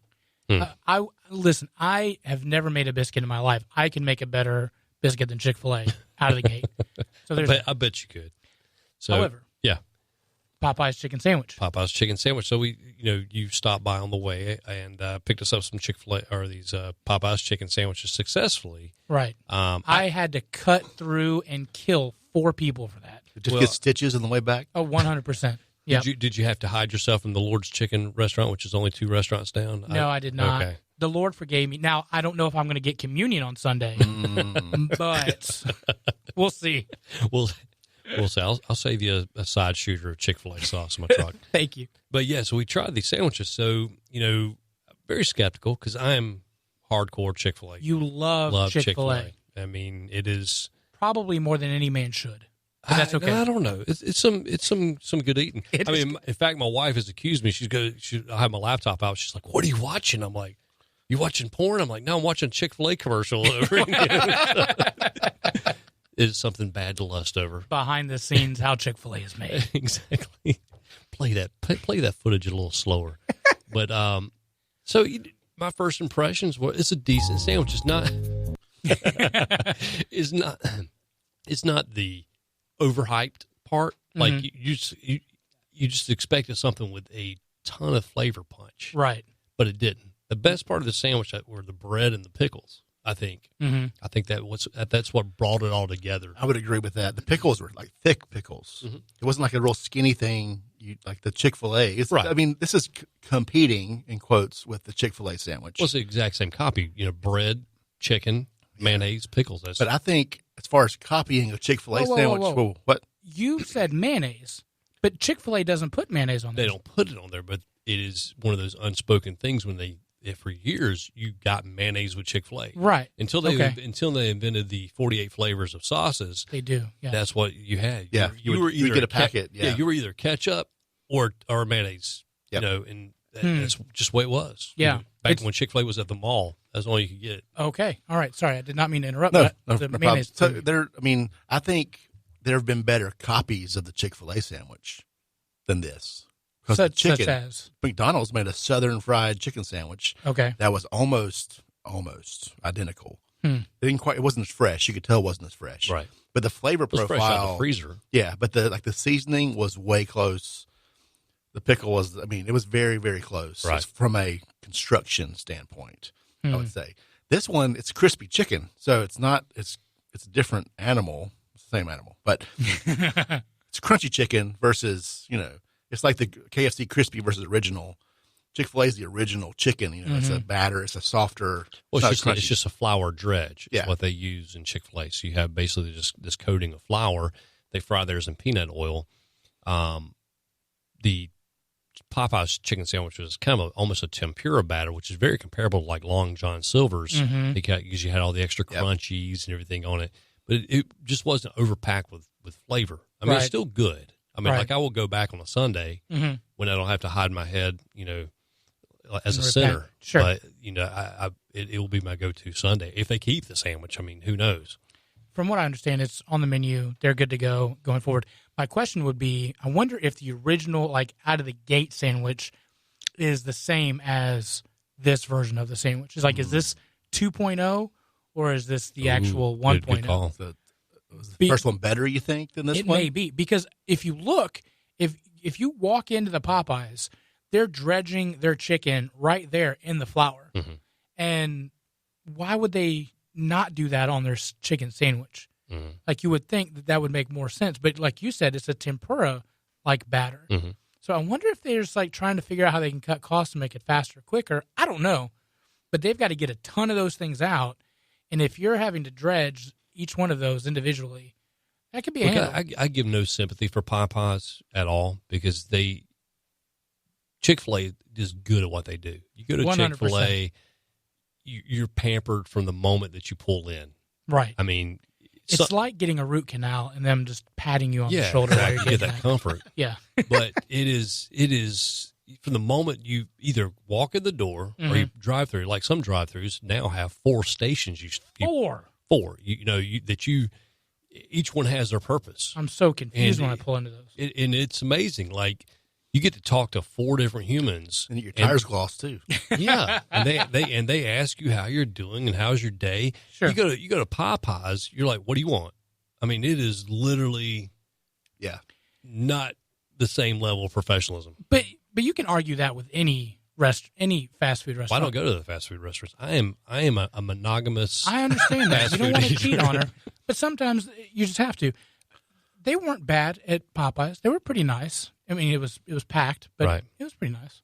Listen, I have never made a biscuit in my life. I can make a better biscuit than Chick-fil-A out of the gate. So there's I bet you could. So, However, yeah, Popeye's chicken sandwich. Popeyes chicken sandwich. So you stopped by on the way and picked us up some Chick-fil-A or these Popeyes chicken sandwiches successfully. Right. I had to cut through and kill 4 people for that. Just get stitches on the way back. Oh, 100%. Yeah. Did you have to hide yourself in the Lord's Chicken restaurant, which is only 2 restaurants down? No, I did not. Okay. The Lord forgave me. Now, I don't know if I'm going to get communion on Sunday, but we'll see. We'll see. I'll save you a side shooter of Chick-fil-A sauce in my truck. Thank you. But yeah, so we tried these sandwiches. So, very skeptical because I am hardcore Chick-fil-A. You love Chick-fil-A. I mean, it is probably more than any man should. But that's okay. I don't know. It's some good eating. I mean, in fact, my wife has accused me. I have my laptop out. She's like, "What are you watching?" I'm like, "You watching porn?" I'm like, "No, I'm watching a Chick-fil-A commercial." It's something bad to lust over. Behind the scenes, how Chick-fil-A is made. Exactly. Play that footage a little slower. But so my first impressions were it's a decent sandwich. It's not the overhyped part. Like you just expected something with a ton of flavor punch, Right. but it didn't. The best part of the sandwich were the bread and the pickles. I think. Mm-hmm. I think that's what brought it all together. I would agree with that. The pickles were like thick pickles. Mm-hmm. It wasn't like a real skinny thing, like the Chick-fil-A. Right. I mean, this is competing, in quotes, with the Chick-fil-A sandwich. Well, it's the exact same copy. Bread, chicken, mayonnaise, pickles. But I think as far as copying a Chick-fil-A sandwich, whoa. What? You said mayonnaise, but Chick-fil-A doesn't put mayonnaise on there. They don't put it on there, but it is one of those unspoken things when for years you got mayonnaise with Chick-fil-A. Right. Until they invented the 48 flavors of sauces. They do. Yeah. That's what you had. Yeah. You would get a packet. You were either ketchup or mayonnaise. Yep. And that's just the way it was. Yeah. Back when Chick-fil-A was at the mall, that's all you could get. Okay. All right. Sorry, I did not mean to interrupt. No the problem. mayonnaise. So I think there have been better copies of the Chick-fil-A sandwich than this. Such as McDonald's made a Southern fried chicken sandwich. Okay. That was almost identical. It wasn't as fresh. You could tell it wasn't as fresh. Right. But the flavor profile, fresh out of the freezer. Yeah, but the seasoning was way close. The pickle was, it was very, very close. Right. From a construction standpoint, I would say. This one, it's crispy chicken, so it's not. It's a different animal, same animal, but it's crunchy chicken versus it's like the KFC crispy versus original. Chick-fil-A is the original chicken. You know, it's a batter. It's a softer. Well, it's just a flour dredge. It's Yeah. what they use in Chick-fil-A. So you have basically just this coating of flour. They fry theirs in peanut oil. The Popeyes chicken sandwich was kind of almost a tempura batter, which is very comparable to like Long John Silver's because you had all the extra crunchies and everything on it. But it just wasn't overpacked with flavor. I mean, it's still good. I mean, like I will go back on a Sunday when I don't have to hide my head, you know, as a sinner. Sure. But, you know, it will be my go-to Sunday. If they keep the sandwich, I mean, who knows? From what I understand, it's on the menu. They're good to go going forward. My question would be, I wonder if the original, like, out-of-the-gate sandwich is the same as this version of the sandwich. It's like, is this 2.0 or is this the actual 1.0? Good call. Was the first one better, you think, than this one? It may be, because if you look, if you walk into the Popeyes, they're dredging their chicken right there in the flour. And why would they not do that on their chicken sandwich? Like, you would think that would make more sense. But like you said, it's a tempura-like batter. So I wonder if they're just like trying to figure out how they can cut costs and make it faster, quicker. I don't know. But they've got to get a ton of those things out. And if you're having to dredge each one of those individually, that could be a handle. I give no sympathy for Popeyes at all because Chick-fil-A is good at what they do. You go to 100%. Chick-fil-A, you're pampered from the moment that you pull in. Right. I mean, it's like getting a root canal and them just patting you on the shoulder. Exactly. You get that comfort. Yeah. But it is from the moment you either walk in the door or you drive through. Like some drive-thrus now have 4 stations. Four. Each one has their purpose. I'm so confused when I pull into those. And it's amazing. Like, you get to talk to 4 different humans, and your tires gloss too. Yeah, and they ask you how you're doing and how's your day. Sure. You go to Popeyes. You're like, what do you want? I mean, it is literally, not the same level of professionalism. But you can argue that with any fast food restaurant. Well, I don't go to the fast food restaurants. I am a monogamous. I understand that you don't want to eater. cheat on her, but sometimes you just have to. They weren't bad at Popeyes. They were pretty nice. I mean, it was packed, but it was pretty nice.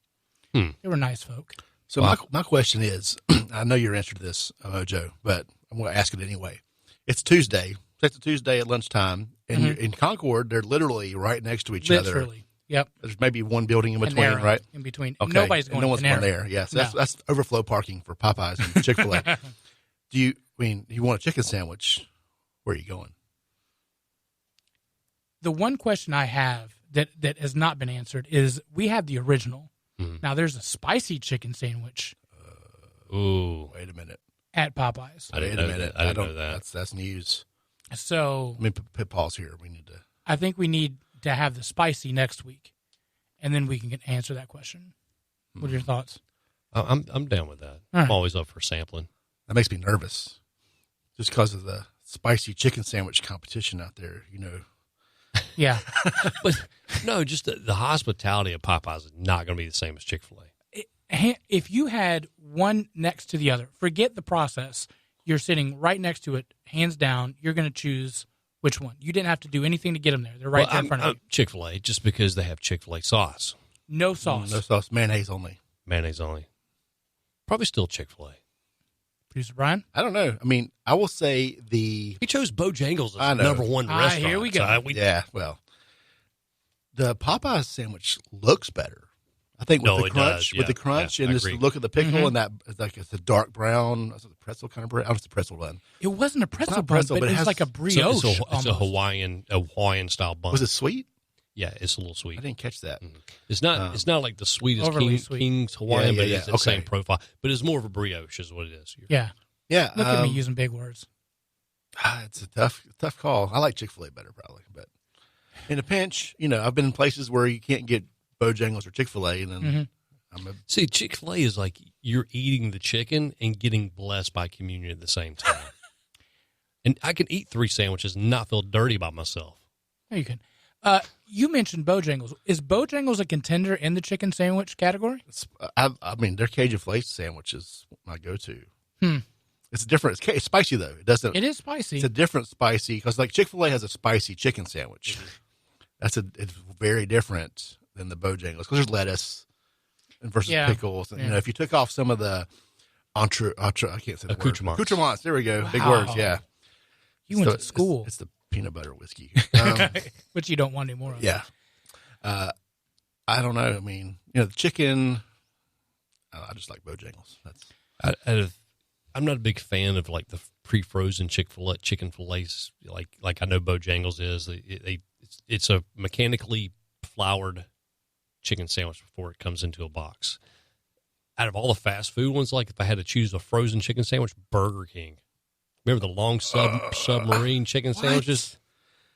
They were nice folk. So my question is, I know your answer to this, Mojo, but I'm going to ask it anyway. It's Tuesday. It's a Tuesday at lunchtime, and you're in Concord, they're literally right next to each other. Literally, yep. There's maybe one building in between, right? In between. Okay. Nobody's going and no one's going there. Yes, that's overflow parking for Popeyes and Chick-fil-A. You want a chicken sandwich? Where are you going? The one question I have that has not been answered is we have the original. Now, there's a spicy chicken sandwich. Wait a minute. At Popeyes. I didn't know that. That's news. So let me put pause here. I think we need to have the spicy next week, and then we can answer that question. What are your thoughts? I'm down with that. Right. I'm always up for sampling. That makes me nervous, just because of the spicy chicken sandwich competition out there. Yeah. But no, just the hospitality of Popeyes is not going to be the same as Chick-fil-A. If you had one next to the other, forget the process. You're sitting right next to it, hands down. You're going to choose which one. You didn't have to do anything to get them there. They're right there in front of you. Chick-fil-A, just because they have Chick-fil-A sauce. No sauce. No sauce. Mayonnaise only. Mayonnaise only. Probably still Chick-fil-A. Producer Brian? I don't know. I mean, I will say he chose Bojangles as number one restaurant. Here we go. So well, the Popeyes sandwich looks better. I think with the crunch and just the look of the pickle and that it's a dark brown, it's a pretzel kind of bread. I don't know if it's a pretzel bun. It wasn't a pretzel bun, but it's like a brioche. It's a Hawaiian style bun. Was it sweet? Yeah, it's a little sweet. I didn't catch that. It's not. It's not like the sweetest King's Hawaiian, but it's the same profile. But it's more of a brioche, is what it is. Yeah. Yeah. Look at me using big words. It's a tough call. I like Chick-fil-A better, probably, but in a pinch, I've been in places where you can't get Bojangles or Chick-fil-A, and then see, Chick-fil-A is like you're eating the chicken and getting blessed by communion at the same time. And I can eat 3 sandwiches and not feel dirty about myself. No, you can. You mentioned Bojangles. Is Bojangles a contender in the chicken sandwich category? I mean, their Cajun Flakes sandwich is my go-to. It's different. It's spicy though. It is spicy. It's a different spicy because like Chick-fil-A has a spicy chicken sandwich. It's very different than the Bojangles because there's lettuce. versus pickles. And, if you took off some of the I can't say the accoutrements. word. Accoutrements. There we go. Wow. Big words. Yeah. You went to school. It's the peanut butter whiskey, which you don't want anymore of. Yeah. I don't know. I mean, the chicken. I just like Bojangles. I'm not a big fan of like the pre-frozen chicken fillets. Like I know Bojangles is. It's a mechanically floured chicken sandwich before it comes into a box. Out of all the fast food ones, like if I had to choose a frozen chicken sandwich, Burger King. Remember the long submarine chicken sandwiches?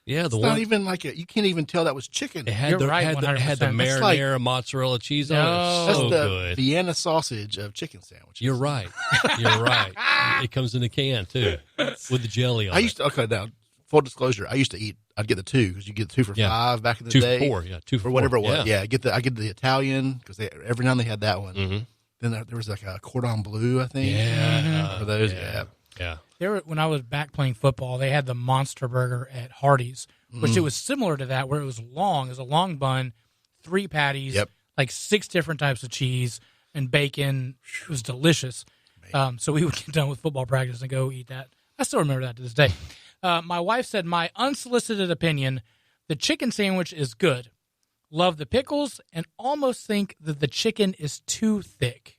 Yeah, it's not even like you can't even tell that was chicken. It had the marinara mozzarella cheese on it. That's so the good. Vienna sausage of chicken sandwiches. You're right. It comes in a can too with the jelly on it. Now, full disclosure, I'd get the 2 because you get the 2 for $5 back in the day. 2 for 4, 2 for or whatever $4. it was. Yeah, I get the Italian because every now and then they had that one. Mm-hmm. Then there was like a cordon bleu, I think. Yeah, for those. Yeah. When I was back playing football, they had the Monster Burger at Hardee's, which it was similar to that, where it was long. It was a long bun, 3 patties, like 6 different types of cheese and bacon. It was delicious. So we would get done with football practice and go eat that. I still remember that to this day. My wife said, my unsolicited opinion, the chicken sandwich is good. Love the pickles and almost think that the chicken is too thick.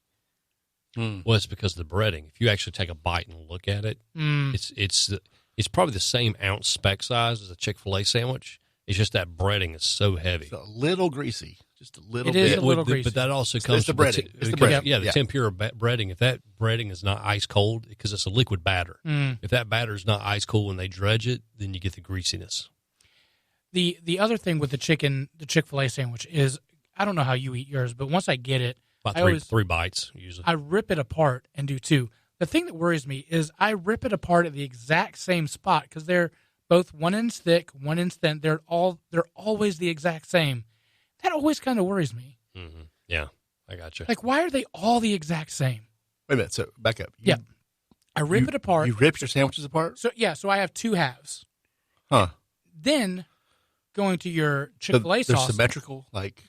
Well, it's because of the breading. If you actually take a bite and look at it, it's probably the same ounce spec size as a Chick-fil-A sandwich. It's just that breading is so heavy. It's a little greasy, just a little bit. It is a little greasy. But that also comes it's the breading. It's the breading. Yeah, the tempura breading. If that breading is not ice cold, because it's a liquid batter. If that batter is not ice cold when they dredge it, then you get the greasiness. The other thing with the Chick-fil-A sandwich is, I don't know how you eat yours, but once I get it, about three bites usually. I rip it apart and do 2. The thing that worries me is I rip it apart at the exact same spot because they're both 1 inch thick, 1 inch thin. They're always the exact same. That always kind of worries me. Mm-hmm. Yeah, I got you. Like, why are they all the exact same? Wait a minute. So back up. I rip it apart. You rip your sandwiches apart? So I have 2 halves. Huh. Then going to your Chick-fil-A they're sauce. symmetrical, like.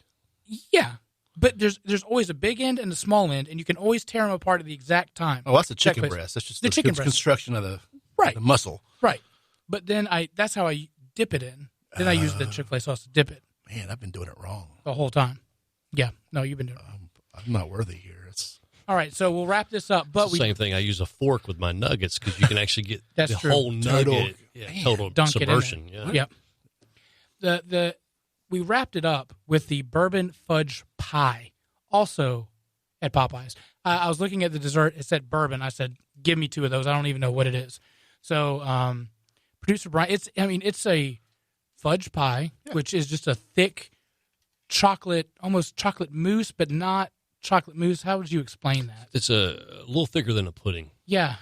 Yeah. But there's always a big end and a small end, and you can always tear them apart at the exact time. Oh, that's the chicken breast. That's just the chicken breast. Construction of the muscle. Right. But then that's how I dip it in. Then I use the Chick-fil-A sauce to dip it. Man, I've been doing it wrong. The whole time. Yeah. No, you've been doing it wrong. I'm not worthy here. All right, so we'll wrap this up. But same thing. I use a fork with my nuggets because you can actually get the true. whole nugget. Total subversion. Yeah. Yep. We wrapped it up with the bourbon fudge pie, also at Popeyes. I was looking at the dessert. It said bourbon. I said, give me 2 of those. I don't even know what it is. So, producer Brian, it's a fudge pie, which is just a thick chocolate, almost chocolate mousse, but not chocolate mousse. How would you explain that? It's a little thicker than a pudding. Yeah.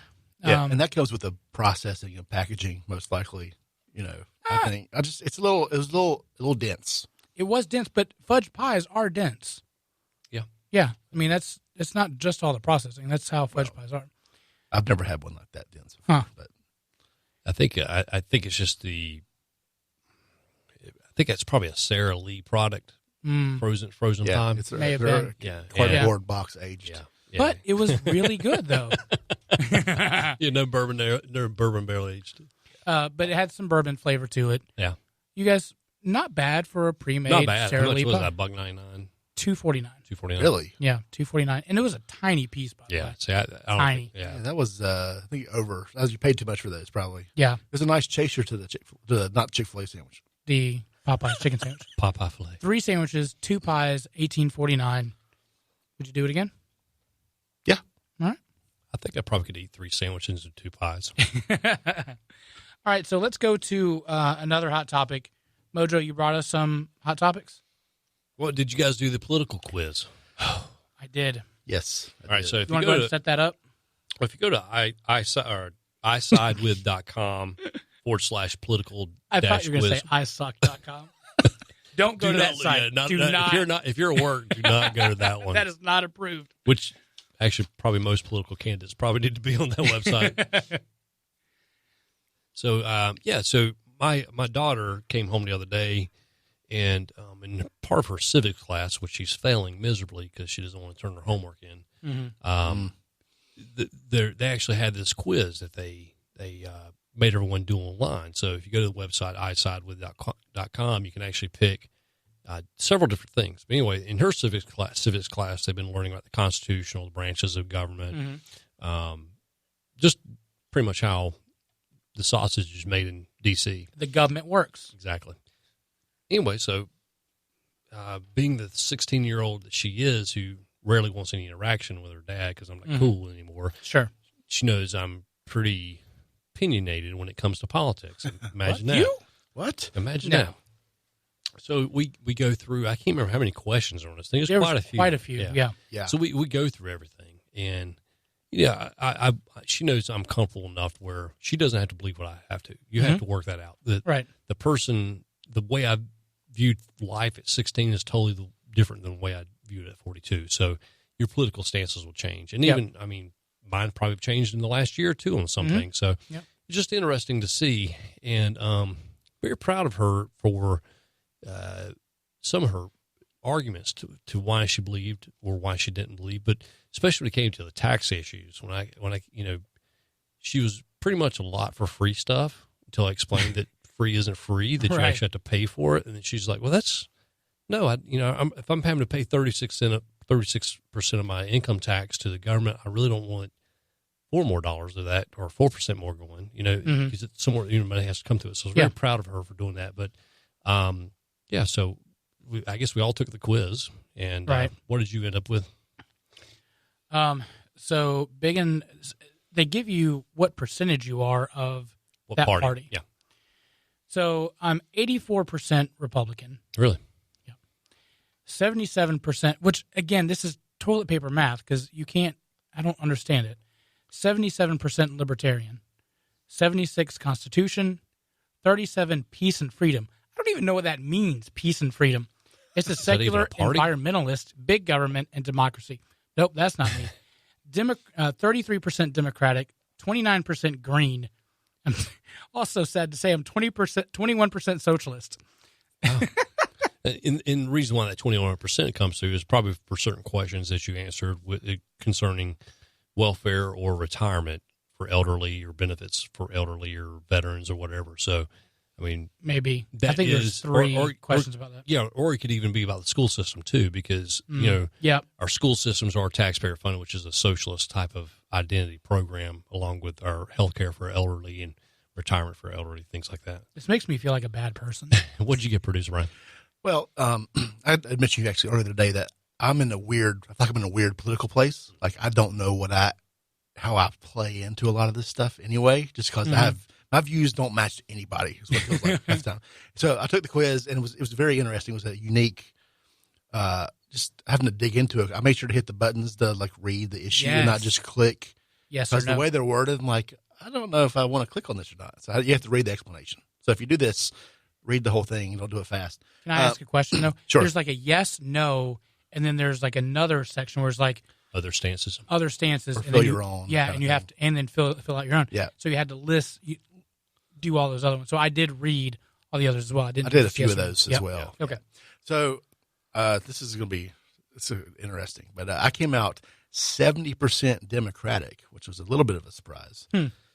And that comes with the processing and packaging, most likely. I think it was a little dense. It was dense, but fudge pies are dense. Yeah. Yeah. I mean, it's not just all the processing. That's how fudge pies are. I've never had one like that dense before, but I think it's just I think that's probably a Sara Lee product. Frozen pie. May have been. Cardboard box aged. Yeah. But it was really good though. No bourbon barrel aged. But it had some bourbon flavor to it. Yeah. You guys, not bad for a pre-made not bad. Sara How much Lee was pie. that? $1.99. $2.49. $2.49. Really? Yeah, $2.49, and it was a tiny piece. By the way. See, I don't tiny. Think, that was I think over. You paid too much for those, probably. Yeah. It was a nice chaser to the not Chick-fil-A sandwich. The Popeyes chicken sandwich. Popeye filet. 3 sandwiches, 2 pies, $18.49. Would you do it again? Yeah. All right. I think I probably could eat 3 sandwiches and 2 pies. All right, so let's go to another hot topic. Mojo, you brought us some hot topics? Well, did you guys do the political quiz? I did. Yes. All right, so if you want to go ahead and set that up? Well, if you go to isidewith.com /political I thought you were going to say isuck.com. Don't go to that site. Yeah, if you're at work, do not go to that one. That is not approved. Which, actually, probably most political candidates probably need to be on that website. So, so my daughter came home the other day, And in part of her civics class, which she's failing miserably because she doesn't want to turn her homework in, they actually had this quiz that they made everyone do online. So if you go to the website isidewith.com, you can actually pick several different things. But anyway, in her civics class, they've been learning about the constitutional branches of government, just pretty much how the sausage is made in D.C. The government works. Exactly. Anyway, so being the 16-year-old that she is, who rarely wants any interaction with her dad because I'm not cool anymore. Sure. She knows I'm pretty opinionated when it comes to politics. Imagine that. You? What? Imagine that. So we go through, I can't remember how many questions are on this thing. There's quite a few. Quite a few, yeah. So we go through everything. And, I she knows I'm comfortable enough where she doesn't have to believe what I have to. You have to work that out. Right. The person, the way I viewed life at 16 is totally different than the way I viewed it at 42. So your political stances will change. And even, I mean, mine probably changed in the last year or two on some things. So it's just interesting to see. And very proud of her for some of her arguments to why she believed or why she didn't believe, but especially when it came to the tax issues. When I she was pretty much a lot for free stuff until I explained that free isn't free, that you actually have to pay for it. And then she's like, well, if I'm having to pay 36% of my income tax to the government, I really don't want $4 more of that or 4% more going, because it's somewhere, money has to come to it. So I was very proud of her for doing that. But, so I guess we all took the quiz. And what did you end up with? So they give you what percentage you are of what that party. Yeah. So I'm 84% Republican. Really? Yeah. 77%, which again, this is toilet paper math because I don't understand it. 77% Libertarian, 76 Constitution, 37 Peace and Freedom. I don't even know what that means, peace and freedom. It's a secular environmentalist, big government, and democracy. Nope, that's not me. 33% Democratic, 29% Green. I'm also sad to say I'm 21% socialist. Oh. And the reason why that 21% comes through is probably for certain questions that you answered concerning welfare or retirement for elderly or benefits for elderly or veterans or whatever. So, I mean, maybe I think there's three questions about that. Yeah, or it could even be about the school system too, because our school systems are taxpayer funded, which is a socialist type of identity program, along with our health care for elderly and retirement for elderly, things like that. This makes me feel like a bad person. What did you get, producer Ryan? Well, I admit to you actually earlier today that I feel like I'm in a weird political place. Like I don't know how I play into a lot of this stuff anyway, just because my views don't match anybody. Is what it feels like half the time. So I took the quiz and it was very interesting. It was a unique, just having to dig into it. I made sure to hit the buttons to read the issue and not just click. Yes, because the way they're worded, I'm like, I don't know if I want to click on this or not. So you have to read the explanation. So if you do this, read the whole thing and don't do it fast. Can I ask a question though? Sure. There's a yes, no, and then there's another section where it's other stances. Or and fill your own. Yeah, and you have to, and then fill out your own. Yeah. So you had to do all those other ones. So I did read all the others as well. I did a few of those as well. Yeah. Okay. So this is going to be interesting, but I came out 70% Democratic, which was a little bit of a surprise.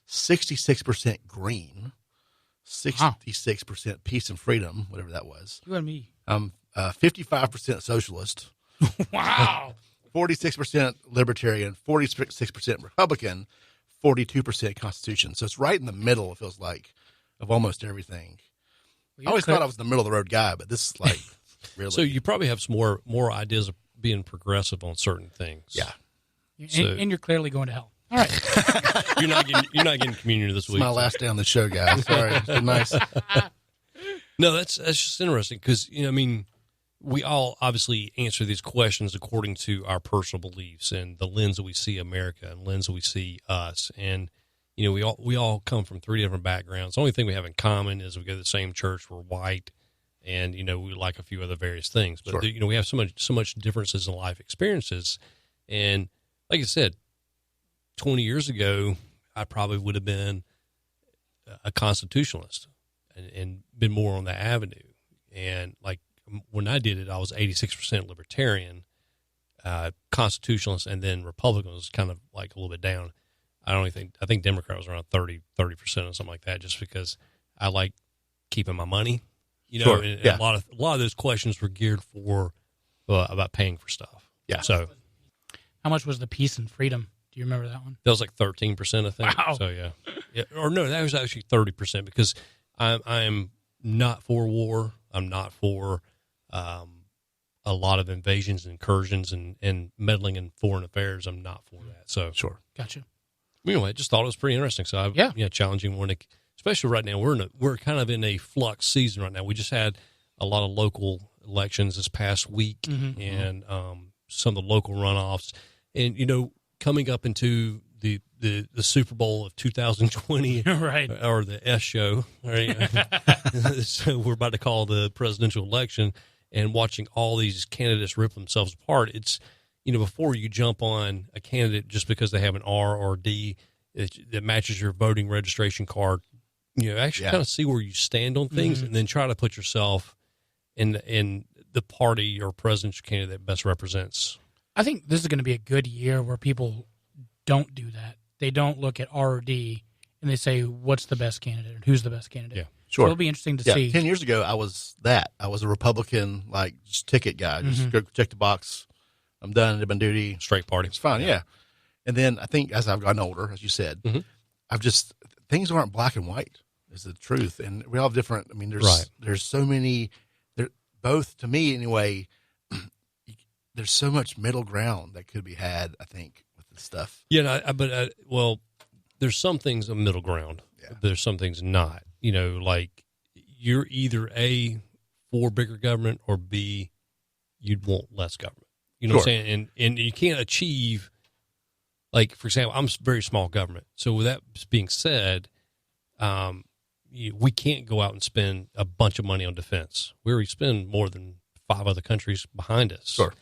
66% Green, 66% Peace and Freedom, whatever that was. You and me. 55% Socialist. Wow. 46% Libertarian, 46% Republican, 42% Constitution. So it's right in the middle, it feels like, of almost everything. Well, I always thought I was the middle of the road guy, but this is really. So you probably have some more ideas of being progressive on certain things. Yeah. And you're clearly going to hell. All right. You're not getting communion this week. It's my last day on the show, guys. Sorry. It's been nice. No, that's just interesting because, we all obviously answer these questions according to our personal beliefs and the lens that we see America and lens that we see us. And, we all come from three different backgrounds. The only thing we have in common is we go to the same church, we're white, and, we like a few other various things. But, sure. We have so much differences in life experiences. And like I said, 20 years ago, I probably would have been a constitutionalist and been more on that avenue. And like when I did it, I was 86% libertarian, constitutionalist, and then Republican was kind of like a little bit down. I think Democrat was around 30% or something like that, just because I like keeping my money, you know. Sure. And Yeah. a lot of those questions were geared for about paying for stuff. Yeah. So How much was the peace and freedom? Do you remember that one? that was like 13%, I think. Wow. So yeah. Or no, that was actually 30%, because I'm not for war. I'm not for a lot of invasions, incursions, and meddling in foreign affairs. I'm not for that. So Sure. Gotcha. anyway, I just thought it was pretty interesting. So challenging one, especially right now. We're kind of in a flux season right now. We just had a lot of local elections this past week, and some of the local runoffs, and you know, coming up into the Super Bowl of 2020, Right. or the S show. Right? So we're about to call the presidential election, and watching all these candidates rip themselves apart. It's, you know, before you jump on a candidate just because they have an R or D that matches your voting registration card, you know, actually kind of see where you stand on things, and then try to put yourself in the party or presidential candidate that best represents. I think this is going to be a good year where people don't do that. They don't look at R or D and they say, what's the best candidate? Who's the best candidate? Yeah. Sure. So it'll be interesting to see. 10 years ago, I was a Republican, like, just ticket guy. Just go check the box. I'm done. I've been duty. Straight party. It's fine. Yeah. And then I think as I've gotten older, as you said, things aren't black and white is the truth. And we all have different, I mean, there's so many, both to me anyway, there's so much middle ground that could be had, I think, with this stuff. Yeah. Well, there's some things a middle ground. Yeah. There's some things not, you know, like you're either A, for bigger government, or B, you'd want less government. You know what I'm saying? And you can't achieve, like, for example, I'm very small government. So with that being said, we can't go out and spend a bunch of money on defense. We already spend more than 5 other countries behind us. Sure.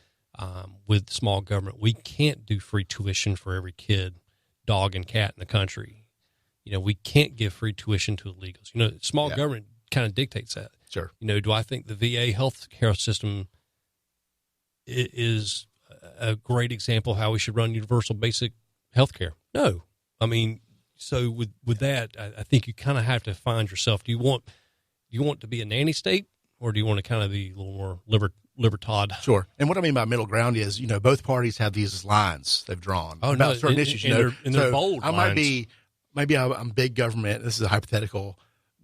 With small government, we can't do free tuition for every kid, dog, and cat in the country. You know, we can't give free tuition to illegals. You know, small government kind of dictates that. Sure. You know, do I think the VA health care system is a great example of how we should run universal basic health care? No. I mean, so with that, I think you kind of have to find yourself. Do you want to be a nanny state, or do you want to kind of be a little more libertad? Sure. And what I mean by middle ground is, you know, both parties have these lines they've drawn about certain issues. You know, they're bold I might be, maybe I'm big government. This is a hypothetical,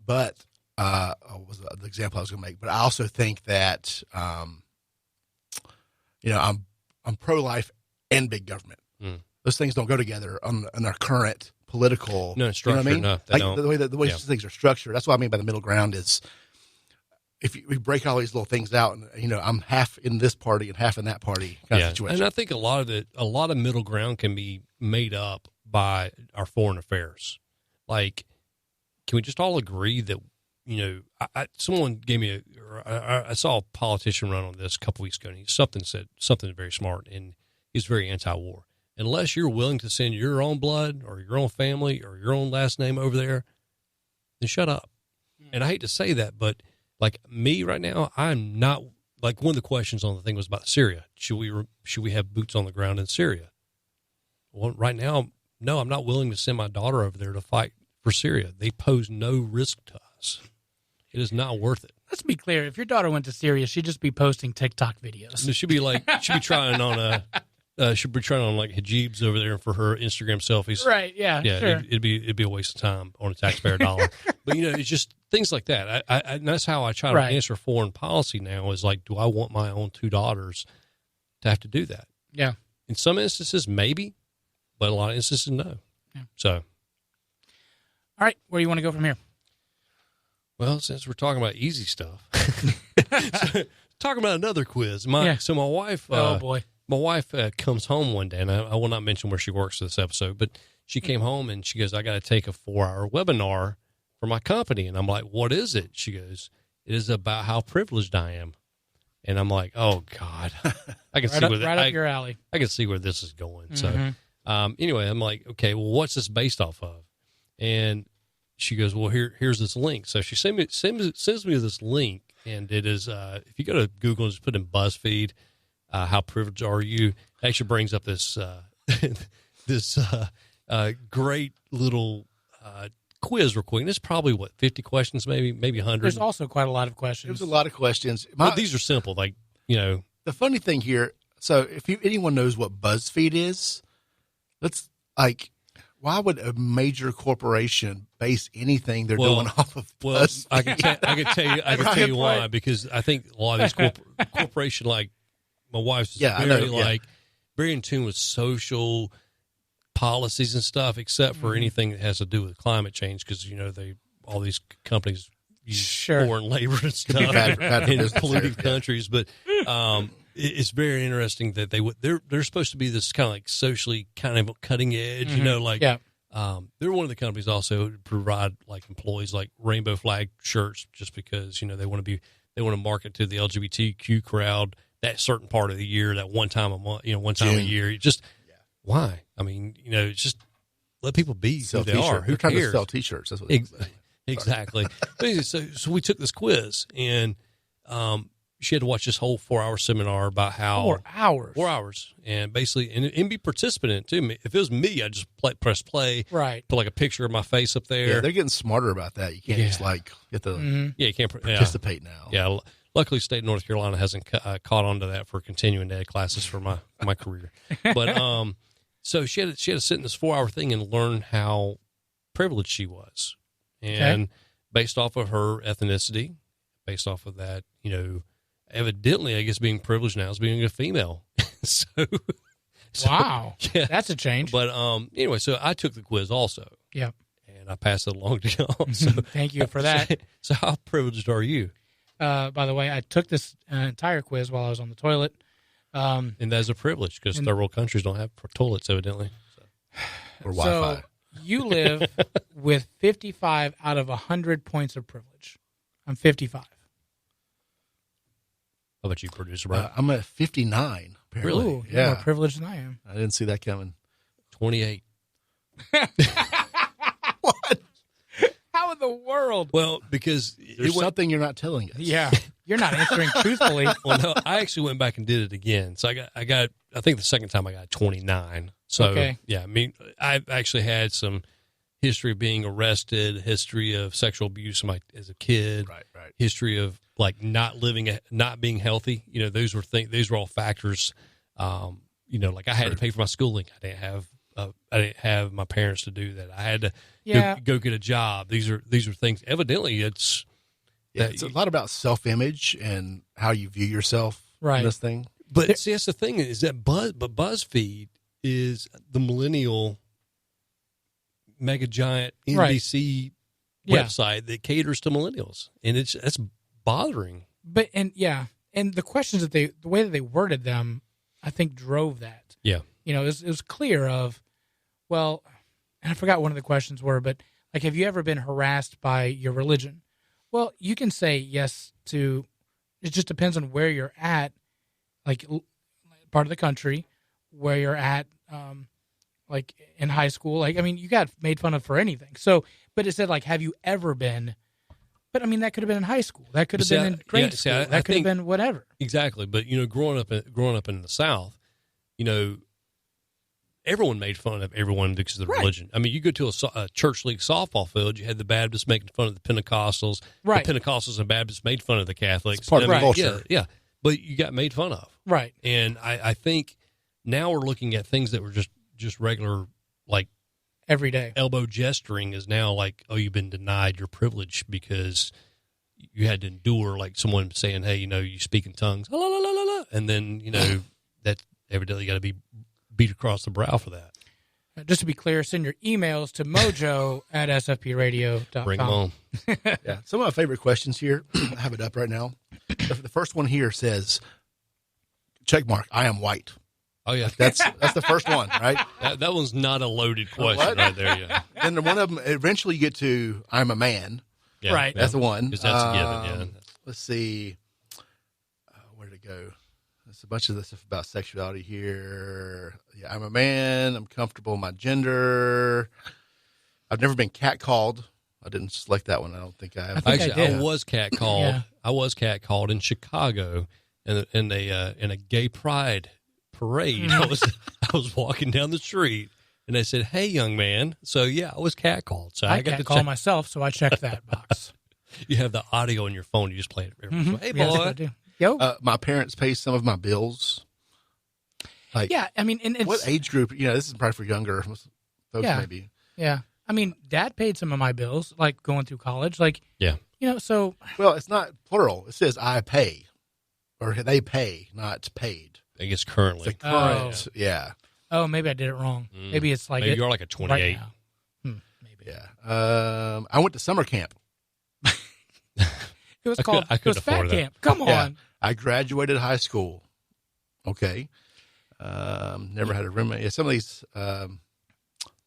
but what was the example I was going to make? But I also think that, you know, I'm pro-life and big government. Those things don't go together on our current political. No, structure. You know what I mean? No, they don't. The way things are structured. That's what I mean by the middle ground is, if we break all these little things out, and you know, I'm half in this party and half in that party kind of situation. And I think a lot of middle ground can be made up by our foreign affairs. Like, can we just all agree that, you know, someone gave me I saw a politician run on this a couple weeks ago, and he said something very smart, and he's very anti-war. Unless you're willing to send your own blood or your own family or your own last name over there, then shut up. And I hate to say that, but like me right now, I'm not, like, one of the questions on the thing was about Syria. Should we have boots on the ground in Syria? Well, right now, no, I'm not willing to send my daughter over there to fight for Syria. They pose no risk to us. It is not worth it. Let's be clear. If your daughter went to Syria, she'd just be posting TikTok videos. She'd be trying on like hijabs over there for her Instagram selfies. Right. Yeah. Sure. It'd be a waste of time on a taxpayer dollar. But, you know, it's just things like that. And that's how I try to answer foreign policy now, is like, do I want my own 2 daughters to have to do that? Yeah. In some instances, maybe, but a lot of instances, no. Yeah. So. All right. Where do you want to go from here? Well, since we're talking about easy stuff, talking about another quiz. So my wife, oh boy, my wife comes home one day, and I will not mention where she works this episode, but she came home and she goes, I got to take a 4-hour webinar for my company. And I'm like, what is it? She goes, it is about how privileged I am. And I'm like, oh God, I can see up your alley. I can see where this is going. So, anyway, I'm like, okay, well, what's this based off of? And she goes, well, here's this link. So she sends me this link, And it is, if you go to Google and just put in BuzzFeed, how privileged are you? It actually brings up this this great little quiz real quick. And it's probably, 50 questions, maybe 100. There's also quite a lot of questions. There's a lot of questions. But these are simple, like, The funny thing here, so if anyone knows what BuzzFeed is, why would a major corporation base anything they're doing off of BuzzFeed? I can tell you why, because I think a lot of these corporation, like my wife's very in tune with social policies and stuff, except for anything that has to do with climate change, because all these companies use foreign labor and stuff bad in polluted countries. But it's very interesting that they're supposed to be this kind of like socially kind of cutting edge, they're one of the companies also to provide like employees like rainbow flag shirts, just because they want to market to the LGBTQ crowd that certain part of the year, that one time a month, one time a year. Why? I mean, it's just let people be who they are. Who cares? Trying to sell T-shirts. That's what exactly. So we took this quiz, and she had to watch this whole 4-hour seminar about how 4 hours, and basically and be participant in it too. If it was me, I'd just press play, right? Put like a picture of my face up there. Yeah, they're getting smarter about that. You can't just get the you can't participate now. Yeah. Luckily, state of North Carolina hasn't caught on to that for continuing ed classes for my career. But so she had to sit in this 4-hour thing and learn how privileged she was, and based off of her ethnicity, based off of that, evidently, I guess being privileged now is being a female. so wow, yeah, that's a change. But anyway, so I took the quiz also. Yeah, and I passed it along to y'all. So thank you for that. So how privileged are you? By the way, I took this entire quiz while I was on the toilet. And that's a privilege, because third world countries don't have toilets, evidently. Or Wi-Fi. So you live with 55 out of 100 points of privilege. I'm 55. How about you, producer Brian? I'm at 59. Apparently. Ooh, you're more privileged than I am. I didn't see that coming. 28. What? How in the world? Well, because there's something you're not telling us. Yeah, you're not answering truthfully. Well, no, I actually went back and did it again. So I think the second time I got 29. So yeah, I mean, I've actually had some history of being arrested, history of sexual abuse as a kid, right, history of like not being healthy. Those were all factors. Like I had to pay for my schooling. I didn't have my parents to do that. I had to go get a job. These are things. Evidently, it's a lot about self-image and how you view yourself. Right. In this thing. But see, that's the thing is that BuzzFeed is the millennial mega giant NBC website that caters to millennials, and that's bothering. But and the questions the way that they worded them, I think drove that. Yeah. It was clear of, well, and I forgot one of the questions were, but like, have you ever been harassed by your religion? Well, you can say yes to, it just depends on where you're at, like part of the country, where you're at, like in high school. Like, I mean, you got made fun of for anything. So, but it said like, have you ever been, but I mean, that could have been in high school. That could have been in grade school. That could have been whatever. Exactly. But, growing up in the South, everyone made fun of everyone because of the religion. I mean, you go to a church league softball field, you had the Baptists making fun of the Pentecostals. Right. The Pentecostals and Baptists made fun of the Catholics. It's part of the culture. Yeah. But you got made fun of. Right. And I think now we're looking at things that were just regular, like every day. Elbow gesturing is now like, oh, you've been denied your privilege because you had to endure like someone saying, hey, you speak in tongues, la, la, la, la, la. And then, that evidently got to be beat across the brow for that. Just to be clear, send your emails to mojo at sfpradio.com. Bring them on. Yeah. Some of my favorite questions here, I have it up right now. The first one here says, check mark, I am white. Oh, yeah. That's the first one, right? That one's not a loaded question right there. Yeah. Then one of them, eventually you get to, I'm a man. Yeah, right. That's the one. Because that's a given, yeah. Let's see. Where did it go? There's a bunch of this stuff about sexuality here. Yeah, I'm a man. I'm comfortable in my gender. I've never been catcalled. I didn't select that one. I don't think I have. think I Actually, did. I was catcalled. Yeah. I was catcalled in Chicago in a gay pride parade. Mm-hmm. I was walking down the street, and they said, "Hey, young man." So yeah, I was catcalled. So I got to catcall check. myself, so I checked that box. You have the audio on your phone. You just play it. So, hey, Yeah, that's what I boy. do. Yo. My parents pay some of my bills. Like, Yeah, I mean, and it's, what age group? This is probably for younger folks, Yeah. maybe. yeah, I mean, Dad paid some of my bills, like going through college, like Yeah. So Well, it's not plural. It says I pay, or they pay, not paid. I guess It's currently. a current. Yeah, oh, maybe I did it wrong. Maybe it's like Maybe it you're like a 28. right now. Maybe yeah. I went to summer camp. it was I called. It couldn't was fat afford that. camp. Come on. Yeah. I graduated high school. Okay. Never had a roommate. Yeah, some of these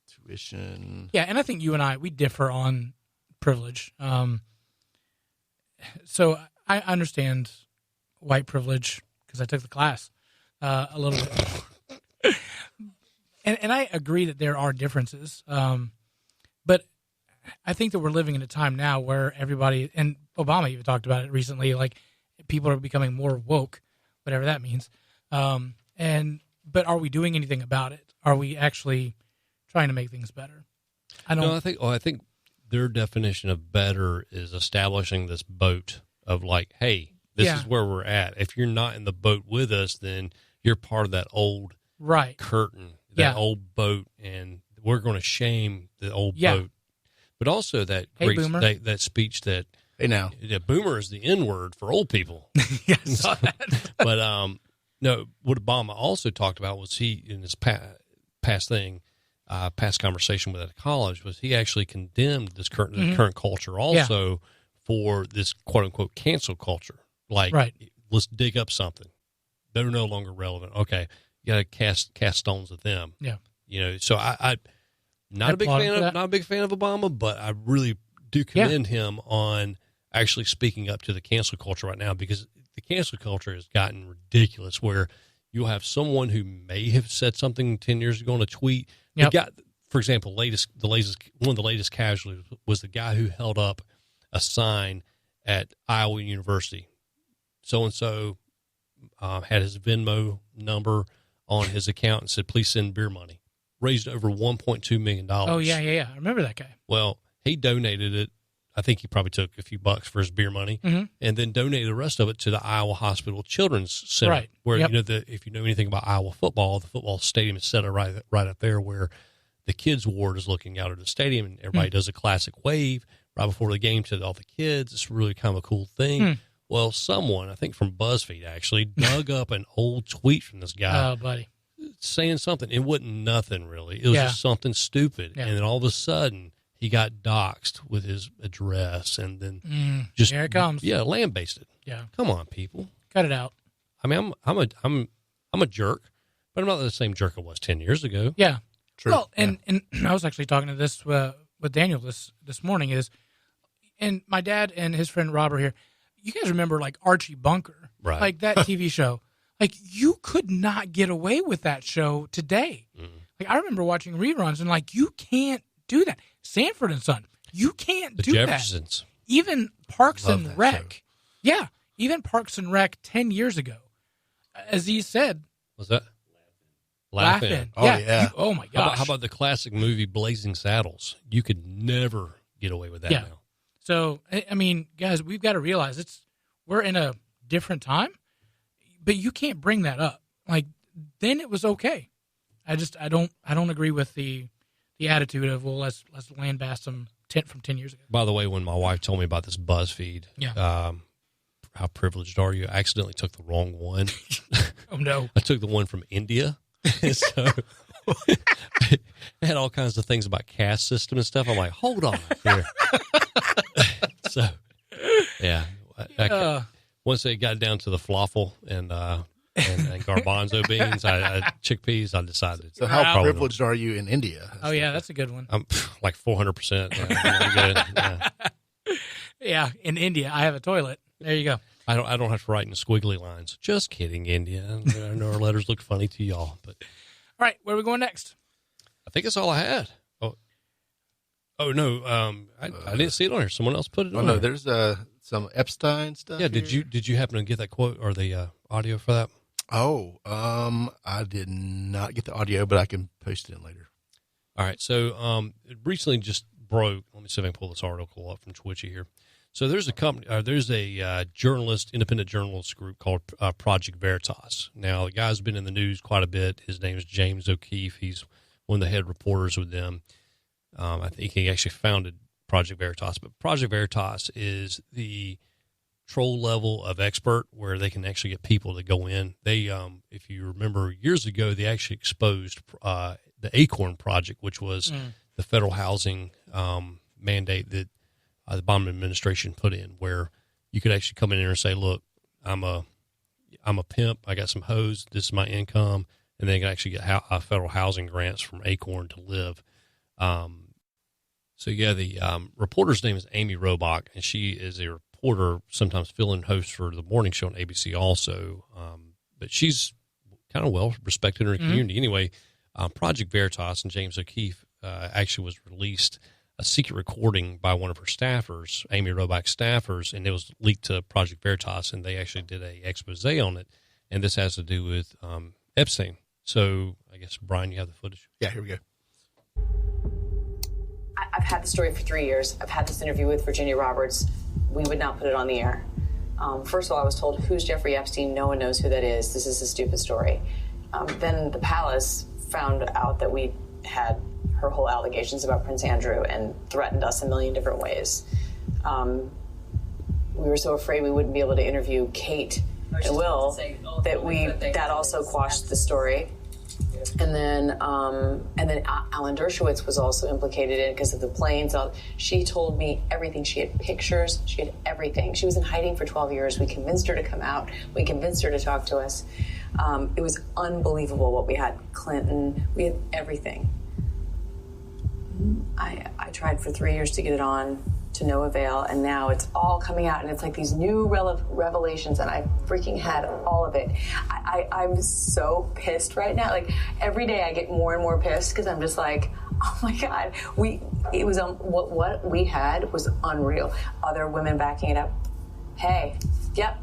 tuition. Yeah, and I think you and we differ on privilege. So I understand white privilege because I took the class a little bit, and I agree that there are differences. But I think that we're living in a time now where everybody, and Obama even talked about it recently, like people are becoming more woke, whatever that means. But are we doing anything about it? Are we actually trying to make things better? I think their definition of better is establishing this boat of like, hey, this is where we're at. If you're not in the boat with us, then you're part of that old right curtain, that old boat, and we're going to shame the old boat. But also that Hey, boomer. that speech that Hey, now. boomer is the N word for old people. Yeah, I saw that. But no, what Obama also talked about was he in his past conversation with at college was he actually condemned this current culture also for this quote unquote cancel culture. Like, let's dig up something. They're no longer relevant. Okay, you got to cast stones at them. Yeah, So I not a big fan of Obama, but I really do commend him on actually speaking up to the cancel culture right now, because the cancel culture has gotten ridiculous where you'll have someone who may have said something 10 years ago on a tweet. Yep. For example, one of the latest casualties was the guy who held up a sign at Iowa University. So-and-so had his Venmo number on his account and said, please send beer money. Raised over $1.2 million. Oh, yeah. I remember that guy. Well, he donated it. I think he probably took a few bucks for his beer money, and then donated the rest of it to the Iowa Hospital Children's Center, right. where if you know anything about Iowa football, the football stadium is set up right up there where the kids' ward is looking out at the stadium, and everybody does a classic wave right before the game to all the kids. It's really kind of a cool thing. Well, someone, I think from BuzzFeed, actually dug up an old tweet from this guy. Oh, buddy. Saying something. It wasn't nothing, really. It was just something stupid. Yeah. And then all of a sudden, he got doxxed with his address, and then just here it comes. Yeah, lambasted. Yeah, Come on, people. cut it out. I mean, I'm a jerk, but I'm not the same jerk I was 10 years ago. Yeah, True. Well, and I was actually talking to this with Daniel this morning and my dad and his friend Rob are here. You guys remember like Archie Bunker, Right? Like that TV show. Like you could not get away with that show today. Like I remember watching reruns and like you can't do that. Sanford and Son, you can't The do Jeffersons. that. Even Parks Love and that Rec. show. Yeah, even Parks and Rec 10 years ago. As he said, Was that? laughing. Oh, yeah. Oh my How gosh. about the classic movie Blazing Saddles? You could never get away with that Yeah. now. So, I mean, guys, we've got to realize we're in a different time, but you can't bring that up. Like, then it was okay. I don't agree with the attitude of, well, let's lambast them from 10 years ago. By the way, when my wife told me about this BuzzFeed, how privileged are you? I accidentally took the wrong one. Oh, no. I took the one from India. So it had all kinds of things about caste system and stuff. I'm like, hold on here. So, yeah. Once they got down to the falafel and garbanzo beans, chickpeas, I decided. So how privileged are you in India? Oh, yeah, that's a good one. I'm like 400%. Yeah, in India, I have a toilet. There you go. I don't have to write in squiggly lines. Just kidding, India. I know our letters look funny to y'all, but All right, where are we going next? I think that's all I had. Oh no, I didn't see it on here. Someone else put it on. No, there. there's some Epstein stuff. Yeah, here. did you happen to get that quote or the audio for that? Oh, I did not get the audio, but I can post it in later. All right, so it recently just broke. Let me see if I can pull this article up from Twitchy here. So there's a company, there's a independent journalist group called Project Veritas. Now the guy's been in the news quite a bit. His name is James O'Keefe. He's one of the head reporters with them. I think he actually founded Project Veritas, but Project Veritas is the troll level of expert where they can actually get people to go in. They, if you remember years ago, they actually exposed the Acorn Project, which was the federal housing mandate that the Obama administration put in, where you could actually come in there and say, "Look, I'm a pimp. I got some hoes. This is my income," and they can actually get federal housing grants from Acorn to live. So yeah, the reporter's name is Amy Robach, and she is a reporter, sometimes fill-in host for the morning show on ABC also. But she's kind of well respected in her community. Anyway, Project Veritas and James O'Keefe actually was released a secret recording by one of her staffers, Amy Robach's staffers, and it was leaked to Project Veritas, and they actually did a expose on it. And this has to do with Epstein. So I guess, Brian, you have the footage. Yeah, here we go. I've had the story for 3 years. I've had this interview with Virginia Roberts. We would not put it on the air. First of all, I was told, who's Jeffrey Epstein? No one knows who that is. This is a stupid story. Then the palace found out that we had her whole allegations about Prince Andrew and threatened us a million different ways. We were so afraid we wouldn't be able to interview Kate and Will that also quashed the story. And then Alan Dershowitz was also implicated in it because of the planes. She told me everything. She had pictures. She had everything. She was in hiding for 12 years. We convinced her to come out. We convinced her to talk to us. It was unbelievable what we had. Clinton. We had everything. I tried for 3 years to get it on, to no avail, and now it's all coming out, and it's like these new revelations, and I freaking had all of it. I'm so pissed right now. Like, every day I get more and more pissed because I'm just like, oh my God, what we had was unreal. Other women backing it up. Hey, yep.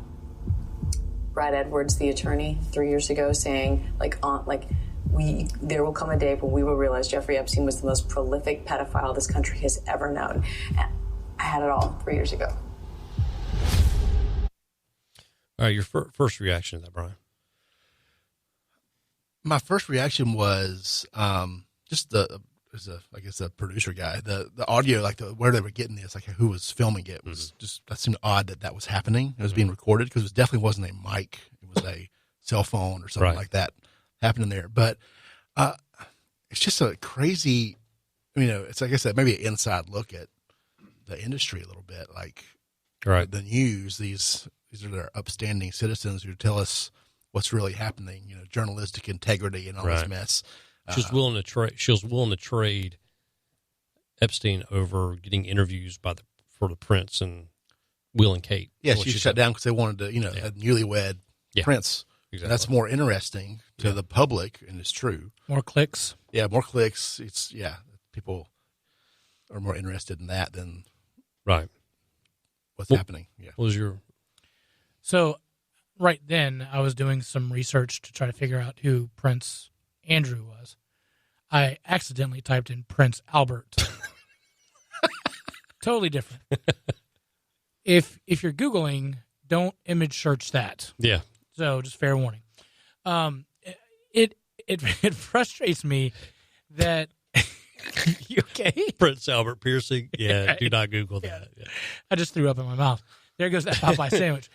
Brad Edwards, the attorney, 3 years ago, saying there will come a day when we will realize Jeffrey Epstein was the most prolific pedophile this country has ever known. And I had it all 3 years ago. All right, your first reaction to that, Brian? My first reaction was just the producer guy, the audio, like where they were getting this, like who was filming it was just, that seemed odd that was happening. It was being recorded because it definitely wasn't a mic. It was a cell phone or something like that happening there. But it's just a crazy, it's like I said, maybe an inside look at the industry a little bit, like the news. These are their upstanding citizens who tell us what's really happening, journalistic integrity and all this mess. She was willing to trade Epstein over getting interviews for the Prince and Will and Kate. Yeah, she shut down because they wanted to, a newlywed Prince. Exactly. That's more interesting to the public, and it's true. More clicks. Yeah, more clicks. It's people are more interested in that than what's happening. Yeah. What was your? So, right then, I was doing some research to try to figure out who Prince Andrew was. I accidentally typed in Prince Albert. Totally different. If you're Googling, don't image search that. Yeah. So just fair warning. It frustrates me that you okay? Prince Albert piercing. Yeah, do not Google that. Yeah. I just threw up in my mouth. There goes that Popeye sandwich.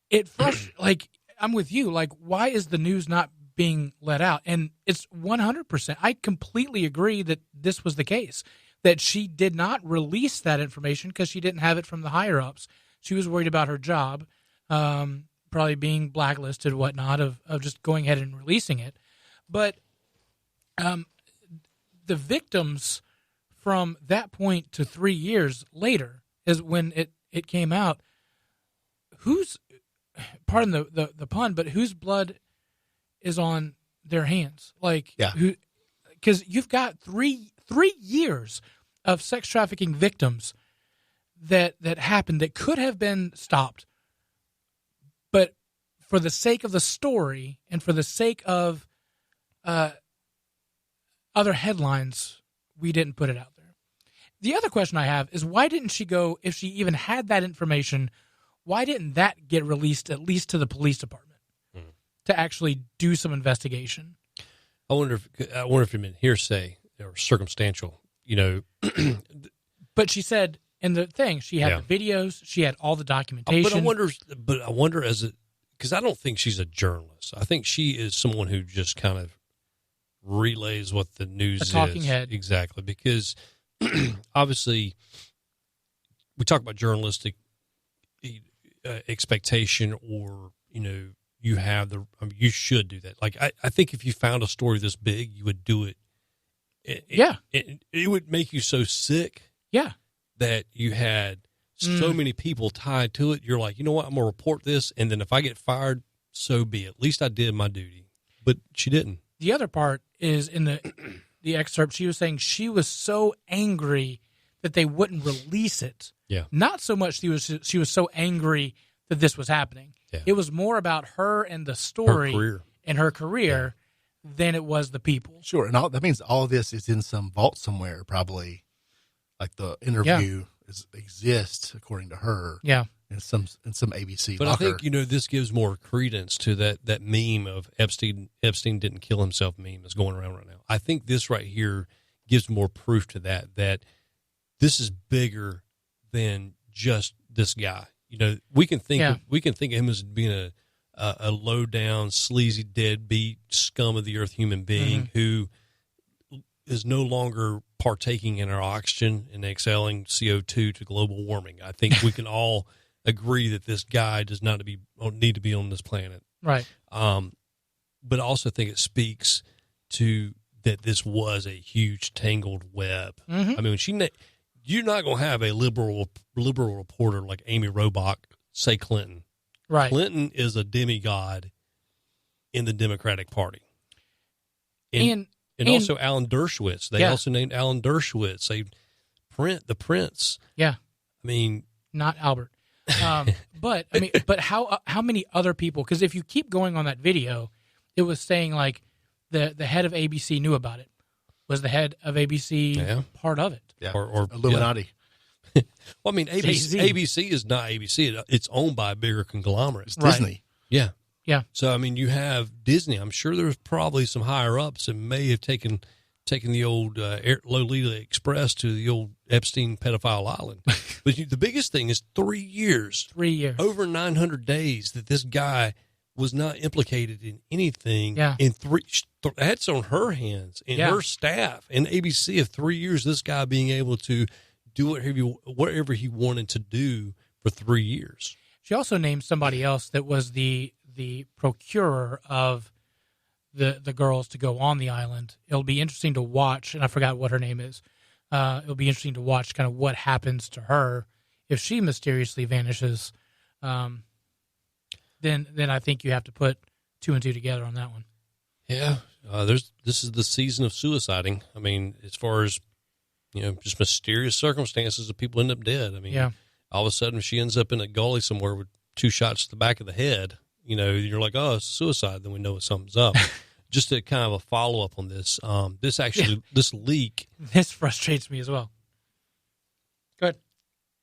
It frustrates. Like, I'm with you. Like, why is the news not being let out? And it's 100%. I completely agree that this was the case. That she did not release that information because she didn't have it from the higher ups. She was worried about her job. Probably being blacklisted, whatnot, of just going ahead and releasing it. But the victims from that point to 3 years later is when it came out. Whose, pardon the pun, but whose blood is on their hands? Like, because you've got three 3 years of sex trafficking victims that happened that could have been stopped. But for the sake of the story and for the sake of other headlines, we didn't put it out there. The other question I have is, why didn't she go, if she even had that information, why didn't that get released at least to the police department to actually do some investigation? I wonder if it meant hearsay or circumstantial, you know. But she said in the thing, she had the videos, she had all the documentation. But I wonder because I don't think she's a journalist. I think she is someone who just kind of relays what the news is. A talking head. Exactly. Because obviously we talk about journalistic expectation, or, you know, you should do that. Like, I think if you found a story this big, you would do it. It would make you so sick. Yeah. That you had so many people tied to it. You're like, you know what? I'm going to report this. And then if I get fired, so be it. At least I did my duty. But she didn't. The other part is in the excerpt, she was saying she was so angry that they wouldn't release it. Yeah. Not so much she was so angry that this was happening. Yeah. It was more about her and the story and her career than it was the people. Sure. And that means all of this is in some vault somewhere, probably. Like the interview exists, according to her. Yeah. In some ABC But locker. I think, you know, this gives more credence to that meme of Epstein didn't kill himself meme is going around right now. I think this right here gives more proof to that this is bigger than just this guy. You know, we can think of him as being a low down, sleazy, deadbeat, scum of the earth human being who is no longer partaking in our oxygen and exhaling CO2 to global warming. I think we can all agree that this guy does not need to be on this planet. Right. But I also think it speaks to that this was a huge tangled web. I mean, you're not going to have a liberal reporter like Amy Robach say Clinton. Right. Clinton is a demigod in the Democratic Party. And also Alan Dershowitz. They also named Alan Dershowitz. The Prince. Yeah. I mean, not Albert. But how many other people? Because if you keep going on that video, it was saying like the head of ABC knew about it. Was the head of ABC part of it? Yeah. Or Illuminati. Yeah. Well, I mean, ABC is not ABC. It's owned by a bigger conglomerate. It's Disney. Yeah. Yeah. So, I mean, you have Disney. I'm sure there's probably some higher ups that may have taken the old Lolita Express to the old Epstein pedophile island. But the biggest thing is 3 years. 3 years. Over 900 days that this guy was not implicated in anything. Yeah. In that's on her hands and her staff. And ABC of 3 years, this guy being able to do whatever he wanted to do for 3 years. She also named somebody else that was the procurer of the girls to go on the island. It'll be interesting to watch, and I forgot what her name is. It'll be interesting to watch kind of what happens to her if she mysteriously vanishes. Then I think you have to put 2 and 2 together on that one. Yeah, this is the season of suiciding. I mean, as far as, you know, just mysterious circumstances of people end up dead. I mean, all of a sudden she ends up in a gully somewhere with 2 shots to the back of the head. You know, you're like, oh, it's suicide. Then we know something's up. Just to kind of a follow up on this, this leak. This frustrates me as well. Go ahead.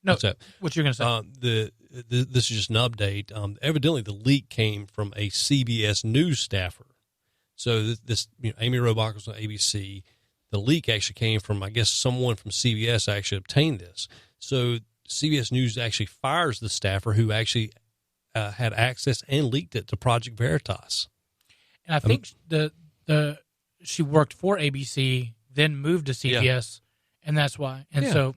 No, what's that? What you're going to say? This is just an update. Evidently, the leak came from a CBS News staffer. So Amy Robach was on ABC. The leak actually came from, I guess, someone from CBS actually obtained this. So CBS News actually fires the staffer who actually had access and leaked it to Project Veritas. And I think she worked for ABC, then moved to CBS, and that's why. And so,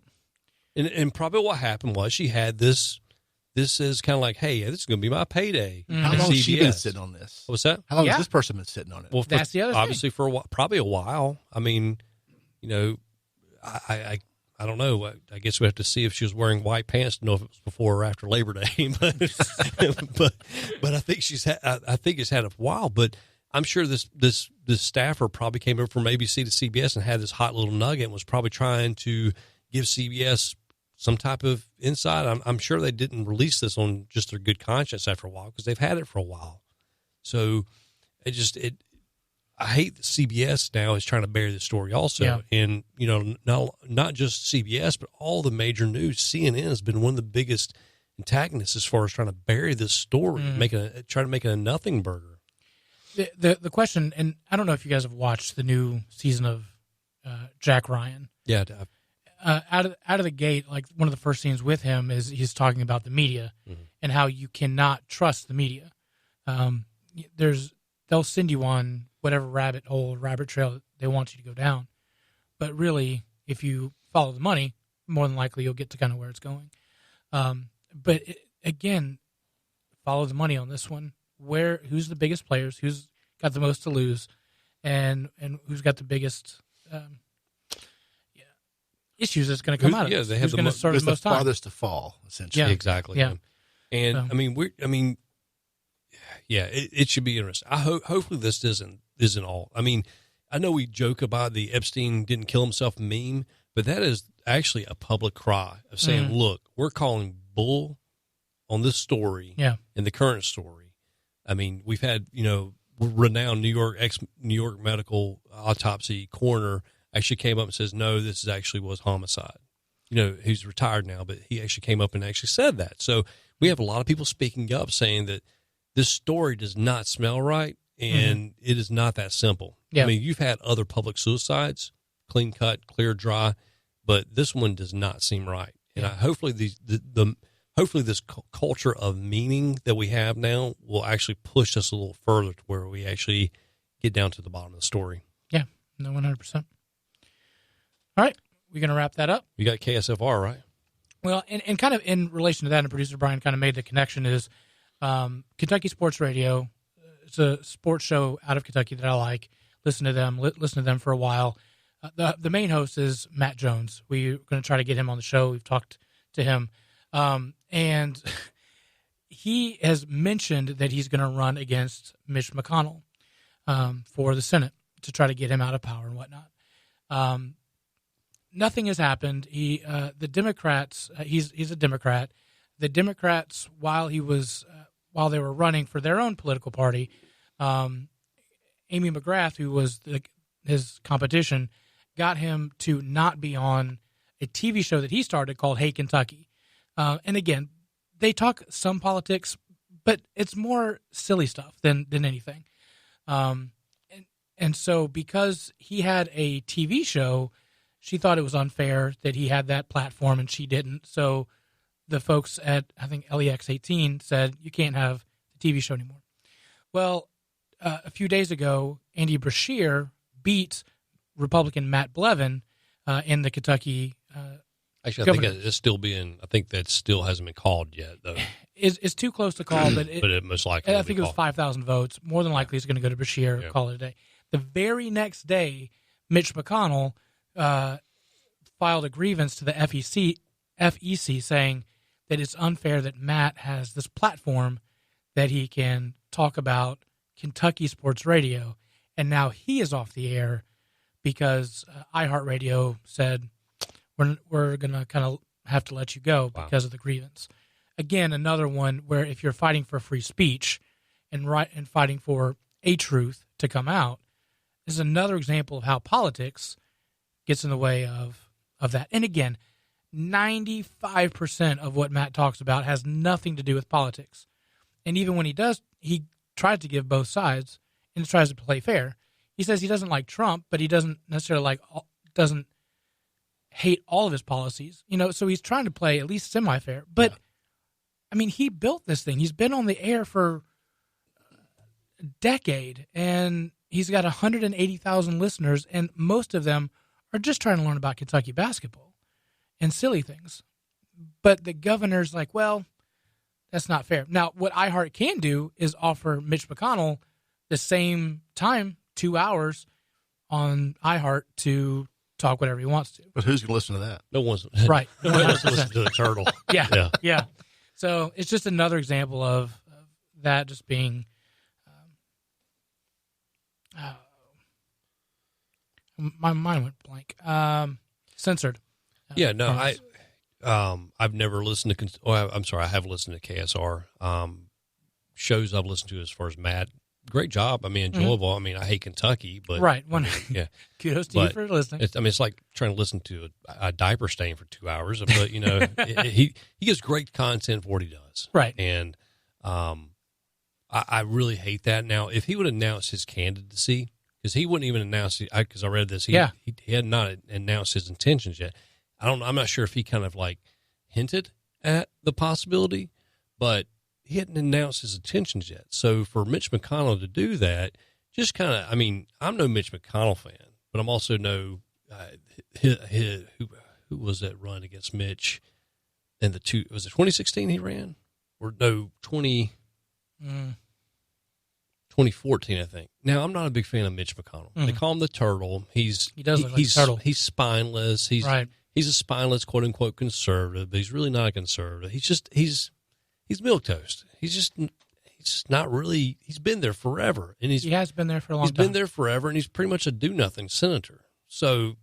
and probably what happened was she had this. This is kind of like, hey, this is going to be my payday. How long has she been sitting on this? What's that? How long has this person been sitting on it? Well, that's the other obviously thing. For a while, probably a while. I mean, you know, I don't know. I guess we have to see if she was wearing white pants to know if it was before or after Labor Day. but I think I think it's had a while. But I'm sure this staffer probably came over from ABC to CBS and had this hot little nugget and was probably trying to give CBS some type of insight. I'm sure they didn't release this on just their good conscience after a while because they've had it for a while. So I hate that CBS now is trying to bury the story also. Yeah. And, not just CBS, but all the major news. CNN has been one of the biggest antagonists as far as trying to bury this story, trying to make it a nothing burger. The question, and I don't know if you guys have watched the new season of Jack Ryan. Yeah. Out of the gate, like one of the first scenes with him is he's talking about the media and how you cannot trust the media. They'll send you on whatever rabbit trail they want you to go down. But really, if you follow the money, more than likely you'll get to kind of where it's going. Again, follow the money on this one. Who's the biggest players? Who's got the most to lose? And who's got the biggest issues that's going to come out of it? They have who's going to serve the most time? Farthest to fall, essentially. Yeah. Exactly. Yeah. And it should be interesting. Hopefully this isn't all. I mean, I know we joke about the Epstein didn't kill himself meme, but that is actually a public cry of saying, look, we're calling bull on this story and the current story. I mean, we've had, renowned New York medical autopsy coroner actually came up and says, no, this was homicide. He's retired now, but he actually came up and actually said that. So we have a lot of people speaking up saying that this story does not smell right, and it is not that simple. Yeah. I mean, you've had other public suicides, clean cut, clear, dry, but this one does not seem right. And hopefully hopefully this culture of meaning that we have now will actually push us a little further to where we actually get down to the bottom of the story. Yeah, no, 100%. All right, we're going to wrap that up. You got KSFR, right? Well, and kind of in relation to that, and producer Brian kind of made the connection, is Kentucky Sports Radio. It's a sports show out of Kentucky that I like. Listen to them for a while. The main host is Matt Jones. We're going to try to get him on the show. We've talked to him. And he has mentioned that he's going to run against Mitch McConnell for the Senate to try to get him out of power and whatnot. Nothing has happened. The Democrats, he's a Democrat. The Democrats, while they were running for their own political party, Amy McGrath, who was his competition, got him to not be on a TV show that he started called Hey Kentucky. And again, they talk some politics, but it's more silly stuff than anything. And so because he had a TV show, she thought it was unfair that he had that platform and she didn't. So the folks at, I think, LEX 18 said, you can't have the TV show anymore. Well, a few days ago, Andy Brashear beat Republican Matt Blevin in the Kentucky Actually, I think that still hasn't been called yet, though. It's too close to call, but it most likely. I think it was 5,000 votes. More than likely, it's going to go to Brashear. Call it a day. The very next day, Mitch McConnell filed a grievance to the FEC saying that it's unfair that Matt has this platform that he can talk about Kentucky sports radio, and now he is off the air because iHeartRadio said, we're going to kind of have to let you go because of the grievance. Again, another one where if you're fighting for free speech and fighting for a truth to come out, this is another example of how politics gets in the way of that. And again, 95% of what Matt talks about has nothing to do with politics. And even when he does, he tries to give both sides and tries to play fair. He says he doesn't like Trump, but he doesn't necessarily doesn't hate all of his policies, so he's trying to play at least semi-fair. But, I mean, he built this thing. He's been on the air for a decade, and he's got 180,000 listeners, and most of them are just trying to learn about Kentucky basketball and silly things. But the governor's like, well, that's not fair. Now, what iHeart can do is offer Mitch McConnell the same time, 2 hours on iHeart to talk whatever he wants to. But who's going to listen to that? No one's right. No one wants to listen to the turtle. Yeah. So it's just another example of that just being My mind went blank. Censored. Yeah, no, I've never listened to. I'm sorry, I have listened to KSR. Shows I've listened to as far as Matt. Great job. I mean, enjoyable. I mean, I hate Kentucky, but Right. yeah. Kudos to you for listening. It's like trying to listen to a diaper stain for 2 hours, but he gives great content for what he does. Right. And I really hate that. Now, if he would announce his candidacy, because he wouldn't even announce it, because I read this, he had not announced his intentions yet. I'm not sure if he kind of like hinted at the possibility, but he hadn't announced his intentions yet. So for Mitch McConnell to do that, just kind of, I mean, I'm no Mitch McConnell fan, but I'm also no, who was that run against Mitch in was it 2016 he ran? Or no, 2014, I think. Now, I'm not a big fan of Mitch McConnell. They call him the turtle. He does look like a turtle. He's spineless. He's a spineless, quote unquote, conservative, but he's really not a conservative. He's milquetoast. He's just not really. He's been there forever, and he has been there for a long time. He's been there forever, and he's pretty much a do nothing senator. So,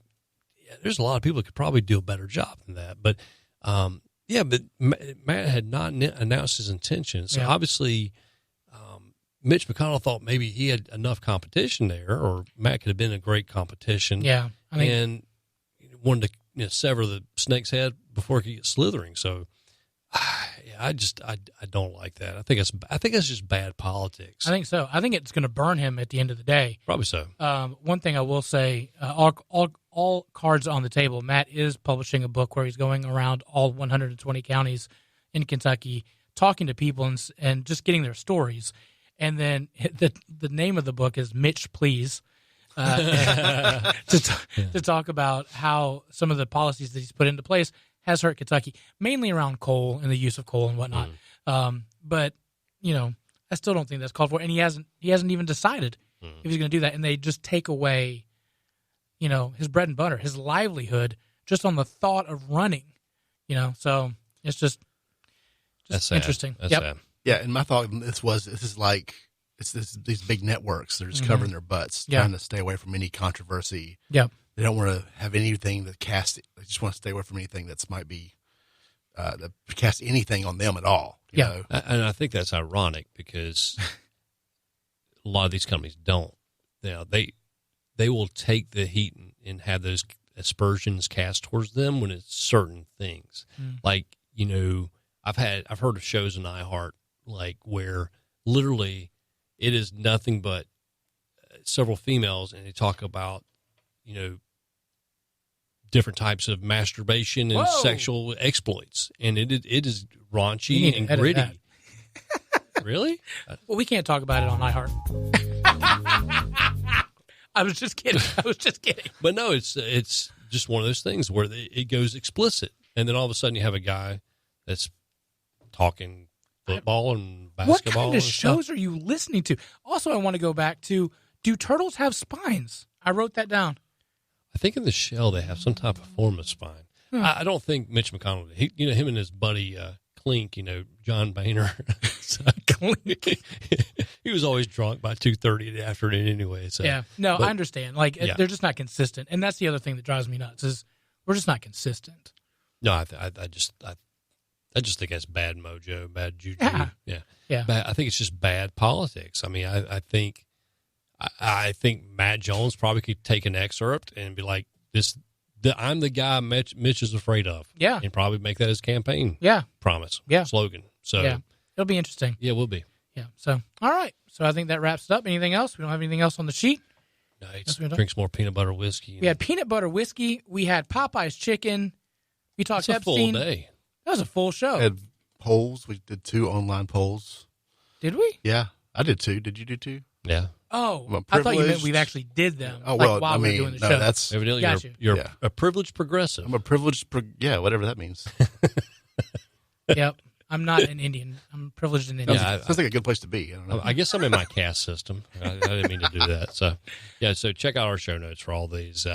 yeah, there's a lot of people that could probably do a better job than that. But, but Matt had not announced his intentions. So obviously, Mitch McConnell thought maybe he had enough competition there, or Matt could have been a great competition. Yeah, and wanted to sever the snake's head before it could get slithering. So. I don't like that. I think it's just bad politics. I think so. I think it's going to burn him at the end of the day. Probably so. One thing I will say, all cards on the table. Matt is publishing a book where he's going around all 120 counties in Kentucky, talking to people and just getting their stories. And then the name of the book is Mitch Please. To talk about how some of the policies that he's put into place has hurt Kentucky, mainly around coal and the use of coal and whatnot. But I still don't think that's called for. And he hasn't even decided if he's going to do that. And they just take away, his bread and butter, his livelihood, just on the thought of running. So it's just that's interesting. That's sad. Yeah, and my thought is like these big networks. They're just covering their butts, trying to stay away from any controversy. Yeah. They don't want to have anything that cast. They just want to stay away from anything that might be that cast anything on them at all. You know? And I think that's ironic because a lot of these companies don't. They will take the heat and have those aspersions cast towards them when it's certain things. Like I've heard of shows in iHeart where literally it is nothing but several females, and they talk about different types of masturbation and sexual exploits, and it is raunchy and gritty. Really? Well, we can't talk about it on iHeart. I was just kidding. But no, it's just one of those things where it goes explicit, and then all of a sudden you have a guy that's talking football and basketball. What kind of shows are you listening to? Also, I want to go back to, do turtles have spines? I wrote that down. I think in the shell they have some type of form of spine. I don't think Mitch McConnell, him and his buddy Clink, John Boehner. Clink. He was always drunk by 2:30 in the afternoon anyway. So. Yeah, no, I understand. They're just not consistent, and that's the other thing that drives me nuts is we're just not consistent. No, I just think that's bad mojo, bad juju. Yeah. I think it's just bad politics. I mean, I think Matt Jones probably could take an excerpt and be like, I'm the guy Mitch is afraid of. Yeah. And probably make that his campaign promise. Yeah. Slogan. So it'll be interesting. Yeah, it will be. Yeah. So, all right. So I think that wraps it up. Anything else? We don't have anything else on the sheet? Nice. Drink some more peanut butter whiskey. We had peanut butter whiskey. We had Popeyes chicken. We talked Epstein. Epstein. Full day. That was a full show. We had polls. We did 2 online polls. Did we? Yeah, I did 2. Did you do 2? Yeah. Oh, I thought you meant we actually did them. Oh, well, while we were doing the show. That's evidently you're a privileged progressive. I'm a privileged, whatever that means. Yep. I'm not an Indian. I'm privileged in India. Yeah, sounds like a good place to be. I don't know. I guess I'm in my caste system. I didn't mean to do that. So, so check out our show notes for all these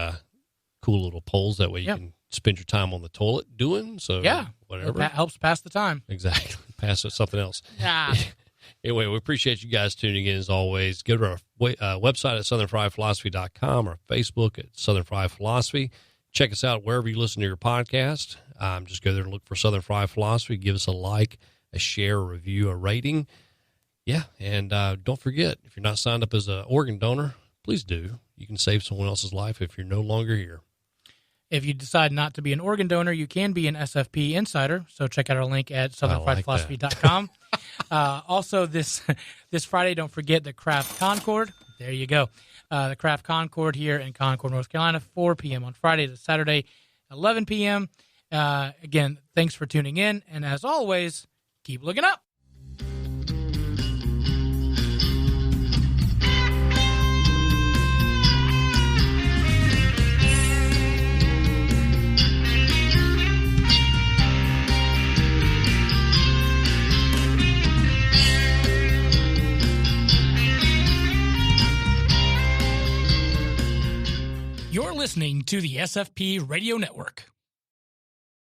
cool little polls. That way you can spend your time on the toilet doing. So, whatever. That helps pass the time. Exactly. Pass it something else. Yeah. Anyway, we appreciate you guys tuning in as always. Go to our website at southernfriedphilosophy.com or Facebook at Southern Fried Philosophy. Check us out wherever you listen to your podcast. Just go there and look for Southern Fried Philosophy. Give us a like, a share, a review, a rating. Yeah, and don't forget, if you're not signed up as an organ donor, please do. You can save someone else's life if you're no longer here. If you decide not to be an organ donor, you can be an SFP Insider. So check out our link at southernfriedphilosophy.com. Also, this Friday, don't forget the Craft Concord. There you go. The Craft Concord here in Concord, North Carolina, 4 p.m. on Friday to Saturday, 11 p.m. Again, thanks for tuning in. And as always, keep looking up. You're listening to the SFP Radio Network.